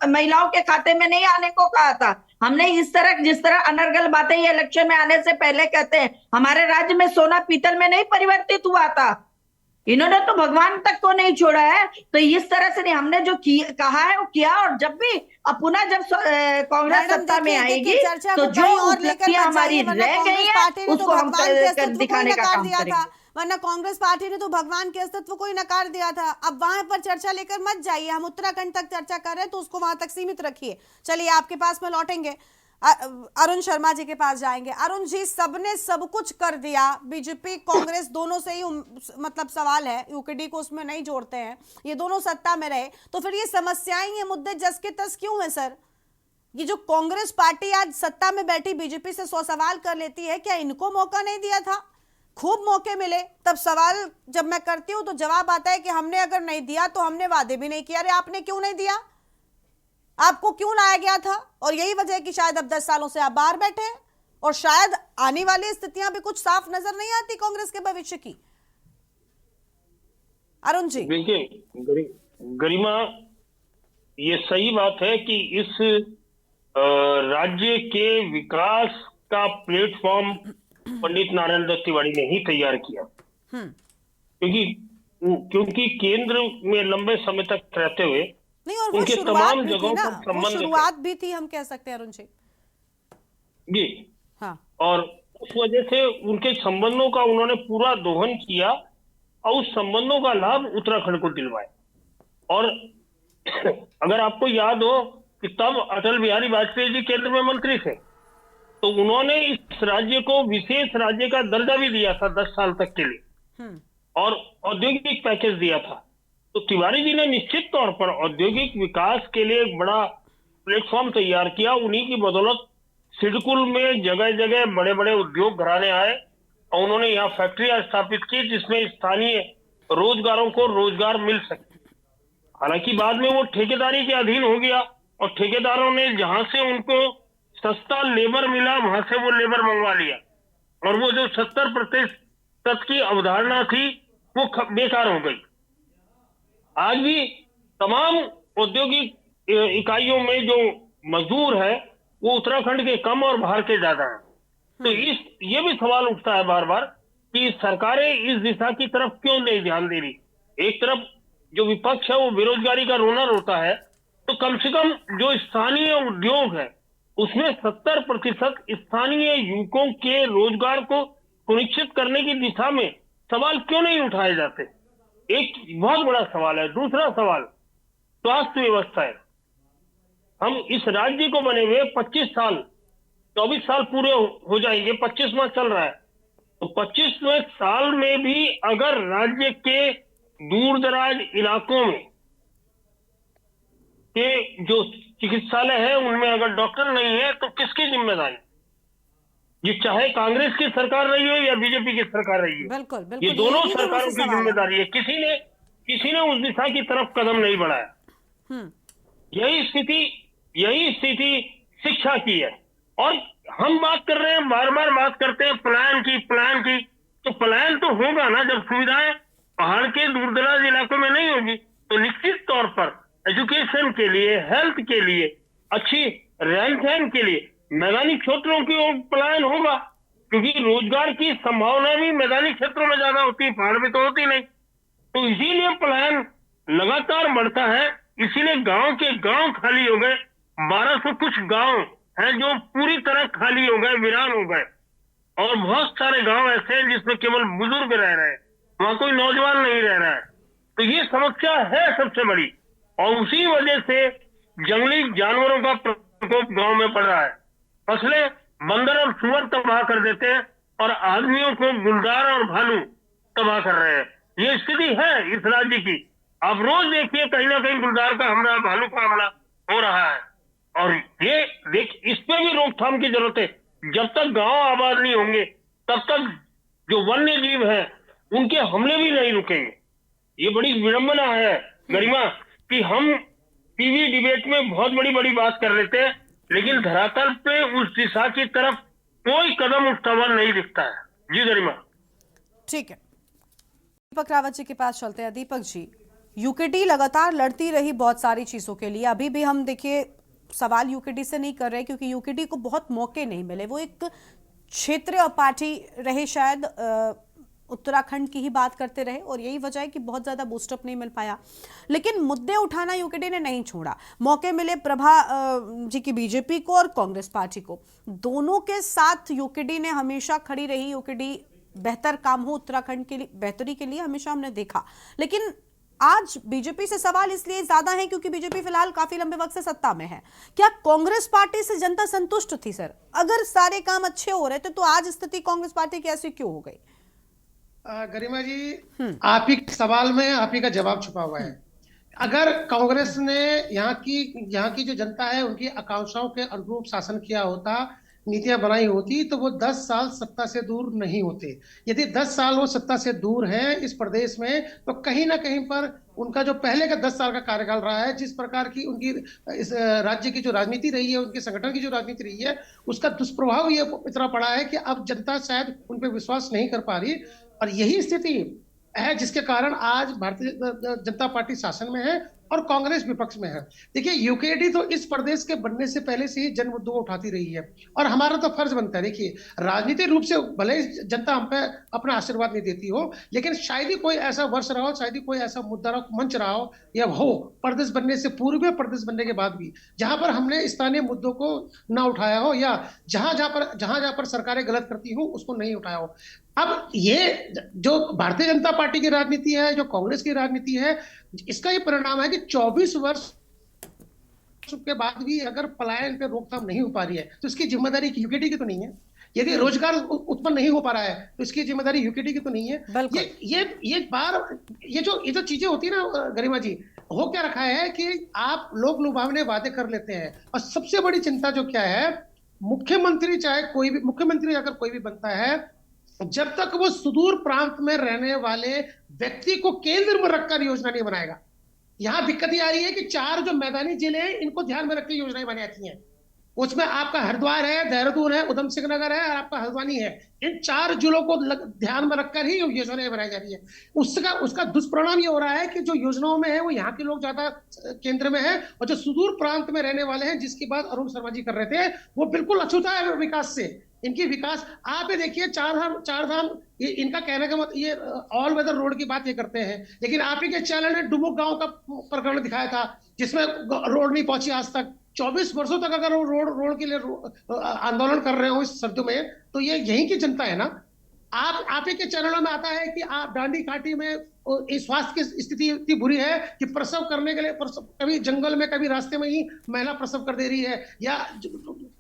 [SPEAKER 8] महिलाओं के खाते में नहीं आने को कहा था हमने। इस तरह जिस तरह अनर्गल बातें ये इलेक्शन में आने से पहले कहते हैं, हमारे राज्य में सोना पीतल में नहीं परिवर्तित हुआ था। इन्होंने तो भगवान तक को नहीं छोड़ा है। तो इस तरह से नहीं, हमने जो कहा है वो किया। और जब भी पुनः जब कांग्रेस सत्ता में आएगी तो जो उपलब्धियां हमारी रह गई है उसको हम दिखाने का काम करेंगे।
[SPEAKER 1] वरना कांग्रेस पार्टी ने तो भगवान के अस्तित्व को ही नकार दिया था। अब वहां पर चर्चा लेकर मत जाइए, हम उत्तराखंड तक चर्चा कर रहे हैं तो उसको वहां तक सीमित रखिए। चलिए आपके पास में लौटेंगे, अरुण शर्मा जी के पास जाएंगे। अरुण जी, सबने सब कुछ कर दिया, बीजेपी कांग्रेस दोनों से ही मतलब सवाल है, यूकेडी को उसमें नहीं जोड़ते हैं, ये दोनों सत्ता में रहे, तो फिर ये समस्याएं, ये मुद्दे जस के तस क्यों है सर? ये जो कांग्रेस पार्टी आज सत्ता में बैठी बीजेपी से 100 सवाल कर लेती है, क्या इनको मौका नहीं दिया था? खूब मौके मिले, तब सवाल जब मैं करती हूं तो जवाब आता है कि हमने अगर नहीं दिया तो हमने वादे भी नहीं किया। अरे आपने क्यों नहीं दिया? आपको क्यों लाया गया था? और यही वजह है कि शायद अब 10 सालों से आप बाहर बैठे हैं और शायद आने वाली स्थितियां भी कुछ साफ नजर नहीं आती कांग्रेस के भविष्य की। अरुण जी,
[SPEAKER 10] देखिए गरिमा, ये सही बात है कि इस राज्य के विकास का प्लेटफॉर्म पंडित नारायण दत्त तिवारी ने ही तैयार किया। क्योंकि केंद्र में लंबे समय तक रहते हुए
[SPEAKER 1] नहीं, और वो
[SPEAKER 10] उनके तमाम जगहों पर संबंध,
[SPEAKER 1] शुरुआत भी थी, हम कह सकते हैं अरुण जी
[SPEAKER 10] जी।
[SPEAKER 1] हाँ।
[SPEAKER 10] और उस वजह से उनके संबंधों का उन्होंने पूरा दोहन किया और उस संबंधों का लाभ उत्तराखंड को दिलवाया। और अगर आपको याद हो कि तब अटल बिहारी वाजपेयी जी केंद्र में मंत्री थे, तो उन्होंने इस राज्य को विशेष राज्य का दर्जा भी दिया था 10 साल तक के लिए, और औद्योगिक पैकेज दिया था। तो तिवारी जी ने निश्चित तौर पर औद्योगिक विकास के लिए एक बड़ा प्लेटफॉर्म तैयार किया। उन्हीं की बदौलत सिडकुल में जगह जगह बड़े बड़े उद्योग घराने आए और उन्होंने यहाँ फैक्ट्रियां स्थापित की जिसमें स्थानीय रोजगारों को रोजगार मिल सके। हालांकि बाद में वो ठेकेदारी के अधीन हो गया और ठेकेदारों ने जहां से उनको सस्ता लेबर मिला वहां से वो लेबर मंगवा लिया, और वो जो 70% की अवधारणा थी वो बेकार हो गई। आज भी तमाम औद्योगिक इकाइयों में जो मजदूर है वो उत्तराखंड के कम और बाहर के ज्यादा हैं। तो ये भी सवाल उठता है बार बार कि सरकारें इस दिशा की तरफ क्यों नहीं ध्यान दे रही। एक तरफ जो विपक्ष है वो बेरोजगारी का रोना रोता है, तो कम से कम जो स्थानीय उद्योग है उसमें 70% स्थानीय युवकों के रोजगार को सुनिश्चित करने की दिशा में सवाल क्यों नहीं उठाए जाते? एक बहुत बड़ा सवाल है। दूसरा सवाल स्वास्थ्य व्यवस्था है। हम इस राज्य को बने हुए 24 साल पूरे हो जाएंगे, 25वां चल रहा है, तो 25वें साल में भी अगर राज्य के दूर दराज इलाकों में के जो चिकित्सालय है उनमें अगर डॉक्टर नहीं है तो किसकी जिम्मेदारी? ये चाहे कांग्रेस की सरकार रही हो या बीजेपी की सरकार रही हो,
[SPEAKER 1] बिल्कुल,
[SPEAKER 10] ये दोनों सरकारों की जिम्मेदारी है। किसी ने उस दिशा की तरफ कदम नहीं बढ़ाया। यही स्थिति शिक्षा की है। और हम बात कर रहे हैं, बार बार बात करते हैं प्लान की, तो प्लान तो होगा ना जब सुविधाएं पहाड़ के दूर दराज इलाकों में नहीं होगी। तो निश्चित तौर पर एजुकेशन के लिए, हेल्थ के लिए, अच्छी रहन सहन के लिए मैदानी क्षेत्रों की ओर पलायन होगा, क्योंकि रोजगार की संभावना भी मैदानी क्षेत्रों में ज्यादा होती है, पहाड़ में तो होती नहीं। तो इसीलिए पलायन लगातार बढ़ता है, इसीलिए गांव के गांव खाली हो गए। 1200 कुछ गांव हैं जो पूरी तरह खाली हो गए, वीरान हो गए, और बहुत सारे गांव ऐसे हैं जिसमें केवल बुजुर्ग रह रहे हैं, वहां कोई नौजवान नहीं रह रहा है। तो ये समस्या है सबसे बड़ी, और उसी वजह से जंगली जानवरों का प्रकोप गांव में पड़ रहा है। फसलें बंदर और सुअर तबाह कर देते हैं और आदमियों को गुलदार और भालू तबाह कर रहे हैं। ये स्थिति है इस राज्य की। आप रोज देखिए कहीं ना कहीं गुलदार का हमला, भालू का हमला हो रहा है, और ये इस पे भी रोकथाम की जरूरत है। जब तक गांव आबाद नहीं होंगे तब तक जो वन्य जीव है उनके हमले भी नहीं रुकेंगे। ये बड़ी विडंबना है गरिमा कि हम टीवी डिबेट में बहुत बड़ी बड़ी बात कर लेते हैं, लेकिन धरातल पे उस दिशा की तरफ कोई कदम उठता हुआ नहीं दिखता है। जी गरिमा।
[SPEAKER 1] ठीक है, दीपक रावत जी के पास चलते हैं। दीपक जी, यूकेटी लगातार लड़ती रही बहुत सारी चीजों के लिए। अभी भी हम देखिए सवाल यूकेटी से नहीं कर रहे क्योंकि यूकेटी को बहुत मौके नहीं मिले। वो एक क्षेत्रीय पार्टी रहे, शायद उत्तराखंड की ही बात करते रहे, और यही वजह है कि बहुत ज्यादा बूस्टअप नहीं मिल पाया। लेकिन मुद्दे उठाना यूकेटी ने नहीं छोड़ा। मौके मिले प्रभा जी की बीजेपी को और कांग्रेस पार्टी को, दोनों के साथ यूकेटी ने हमेशा खड़ी रही। यूकेटी बेहतर काम हो उत्तराखंड के लिए, बेहतरी के लिए हमेशा हमने देखा। लेकिन आज बीजेपी से सवाल इसलिए ज्यादा है क्योंकि बीजेपी फिलहाल काफी लंबे वक्त से सत्ता में है। क्या कांग्रेस पार्टी से जनता संतुष्ट थी सर? अगर सारे काम अच्छे हो रहे थे तो आज स्थिति कांग्रेस पार्टी की ऐसी क्यों हो गई?
[SPEAKER 9] गरिमा जी, आप ही के सवाल में आप ही का जवाब छुपा हुआ है। अगर कांग्रेस ने यहाँ की जो जनता है उनकी आकांक्षाओं के अनुरूप शासन किया होता, नीतियां बनाई होती, तो वो 10 साल सत्ता से दूर नहीं होते। यदि 10 साल वो सत्ता से दूर है इस प्रदेश में, तो कहीं ना कहीं पर उनका जो पहले का 10 साल का कार्यकाल रहा है, जिस प्रकार की उनकी इस राज्य की जो राजनीति रही है, उनके संगठन की जो राजनीति रही है, उसका दुष्प्रभाव ये इतना पड़ा है कि अब जनता शायद उन पर विश्वास नहीं कर पा रही। और यही स्थिति है जिसके कारण आज भारतीय जनता पार्टी शासन में है और कांग्रेस विपक्ष में है। देखिए, यूकेडी तो इस प्रदेश के बनने से पहले से ही जन मुद्दों को उठाती रही है, और हमारा तो फर्ज बनता है। देखिए, राजनीतिक रूप से भले ही जनता हम पे अपना आशीर्वाद नहीं देती हो, लेकिन शायद ही कोई ऐसा वर्ष रहा हो, शायद ही कोई ऐसा मुद्दा रहा, मंच रहा हो या हो प्रदेश बनने से पूर्व या प्रदेश बनने के बाद भी, जहां पर हमने स्थानीय मुद्दों को ना उठाया हो, या जहां पर सरकारें गलत करती हो उसको नहीं उठाया हो। अब ये जो भारतीय जनता पार्टी की राजनीति है, जो कांग्रेस की राजनीति है, इसका ये परिणाम है कि 24 वर्ष के बाद भी अगर पलायन पे रोकथाम नहीं हो पा रही है तो इसकी जिम्मेदारी यूकेडी की तो नहीं है। यदि रोजगार उत्पन्न नहीं हो पा रहा है तो इसकी जिम्मेदारी यूकेडी की तो नहीं है। ये जो चीजें होती है ना गरिमा जी, हो क्या रखा है कि आप लोग लुभावने वादे कर लेते हैं, और सबसे बड़ी चिंता जो क्या है, मुख्यमंत्री अगर कोई भी बनता है, जब तक वो सुदूर प्रांत में रहने वाले व्यक्ति को केंद्र में रखकर योजना नहीं बनाएगा। यहां दिक्कत ये आ रही है कि 4 जो मैदानी जिले हैं इनको ध्यान में रखकर योजनाएं बनाई जाती हैं। उसमें आपका हरिद्वार है, देहरादून है, उधम सिंह नगर है और आपका हल्द्वानी है। इन 4 जिलों को ध्यान में रखकर ही योजनाएं बनाई जा रही है। उसका दुष्परिणाम ये हो रहा है कि जो योजनाओं में है वो यहाँ के लोग ज्यादा केंद्र में है, और जो सुदूर प्रांत में रहने वाले हैं, जिसकी बात अरुण शर्मा जी कर रहे थे, वो बिल्कुल अछूता है विकास से। इनकी विकास आप ये देखिए, चार धाम इनका कहने का मतलब ये ऑल वेदर रोड की बात ये करते हैं, लेकिन आप ही के चैनल ने डुमुक गांव का प्रकरण दिखाया था जिसमें रोड नहीं पहुंची आज तक। 24 वर्षों तक अगर वो रोड के लिए आंदोलन कर रहे हो इस शब्दों में, तो ये यहीं की जनता है ना। आप ही के चैनलों में आता है कि आप डांडी घाटी में स्वास्थ्य की स्थिति इतनी बुरी है कि प्रसव करने के लिए कभी जंगल में कभी रास्ते में ही महिला प्रसव कर दे रही है, या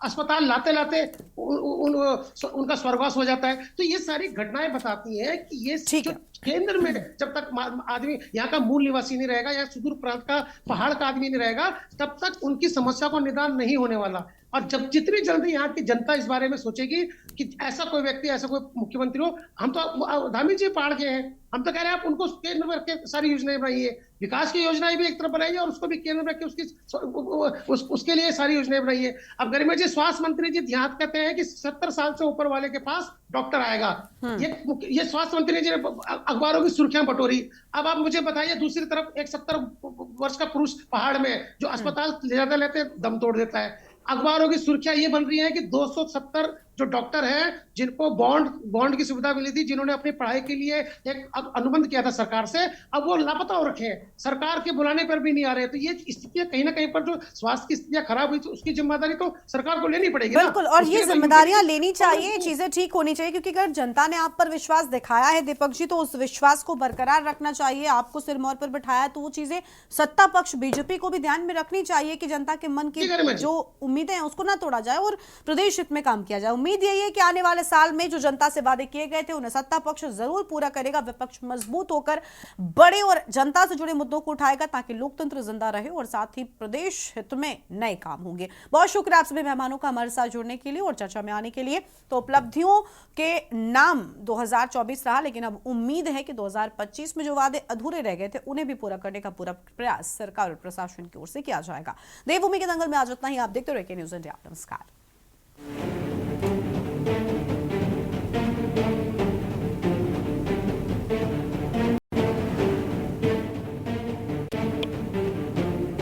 [SPEAKER 9] अस्पताल लाते लाते उनका स्वर्गवास हो जाता है। तो ये सारी घटनाएं बताती हैं कि ये जो केंद्र में जब तक आदमी यहाँ का मूल निवासी नहीं रहेगा या सुदूर प्रांत का पहाड़ का आदमी नहीं रहेगा, तब तक उनकी समस्या को निदान नहीं होने वाला। और जब जितनी जल्दी यहाँ की जनता इस बारे में सोचेगी कि ऐसा कोई व्यक्ति, ऐसा कोई मुख्यमंत्री हो, हम तो धामी जी पहाड़ के हैं, हम तो कह रहे हैं आप उनको केंद्र में रख के सारी योजनाएं बनाइए, विकास की योजनाएं भी एक तरफ बनाइए और उसको भी केंद्र में रख के उसके लिए सारी योजनाएं बनाइए। अब गरिमा जी, स्वास्थ्य मंत्री जी यहाँ कहते हैं कि 70 साल से ऊपर वाले के पास डॉक्टर आएगा। ये स्वास्थ्य मंत्री जी ने अखबारों की सुर्खियां बटोरी। अब आप मुझे बताइए, दूसरी तरफ एक 70 वर्ष का पुरुष पहाड़ में जो अस्पताल लेते दम तोड़ देता है। अखबारों की सुर्खियां ये बन रही है कि 270 जो डॉक्टर हैं जिनको बॉन्ड की सुविधा मिली थी, जिन्होंने अपनी पढ़ाई के लिए एक अनुबंध किया था सरकार से, अब वो लापता हो रखे हैं, सरकार के बुलाने पर भी नहीं आ रहे। तो ये स्थितियां कहीं ना कहीं पर जो स्वास्थ्य की स्थितियां खराब हुई, तो उसकी जिम्मेदारी तो सरकार को लेनी पड़ेगी ना।
[SPEAKER 1] बिल्कुल, और
[SPEAKER 9] उसके
[SPEAKER 1] ये
[SPEAKER 9] लिए तो
[SPEAKER 1] जिम्मेदारियां
[SPEAKER 9] यूपीएससी
[SPEAKER 1] लेनी चाहिए, चीजें ठीक होनी चाहिए, क्योंकि अगर जनता ने आप पर विश्वास दिखाया है दीपक जी, तो उस विश्वास को बरकरार रखना चाहिए। आपको सिरमौर पर बिठाया, तो वो चीजें सत्ता पक्ष बीजेपी को भी ध्यान में रखनी चाहिए कि जनता के मन की जो उम्मीदें हैं उसको ना तोड़ा जाए और प्रदेश हित में काम किया जाए। उम्मीद यही है कि आने वाले साल में जो जनता से वादे किए गए थे उन्हें सत्ता पक्ष जरूर पूरा करेगा, विपक्ष मजबूत होकर बड़े और जनता से जुड़े मुद्दों को उठाएगा, ताकि लोकतंत्र जिंदा रहे और साथ ही प्रदेश हित में नए काम होंगे। बहुत शुक्रिया आप सभी मेहमानों का हमारे साथ जुड़ने के लिए और चर्चा में आने के लिए। तो उपलब्धियों के नाम 2024 रहा, लेकिन अब उम्मीद है कि 2025 में जो वादे अधूरे रह गए थे उन्हें भी पूरा करने का पूरा प्रयास सरकार और प्रशासन की ओर से किया जाएगा। देवभूमि के दंगल में आज इतना ही। आप देखते रहिए न्यूज़ इंडिया। नमस्कार।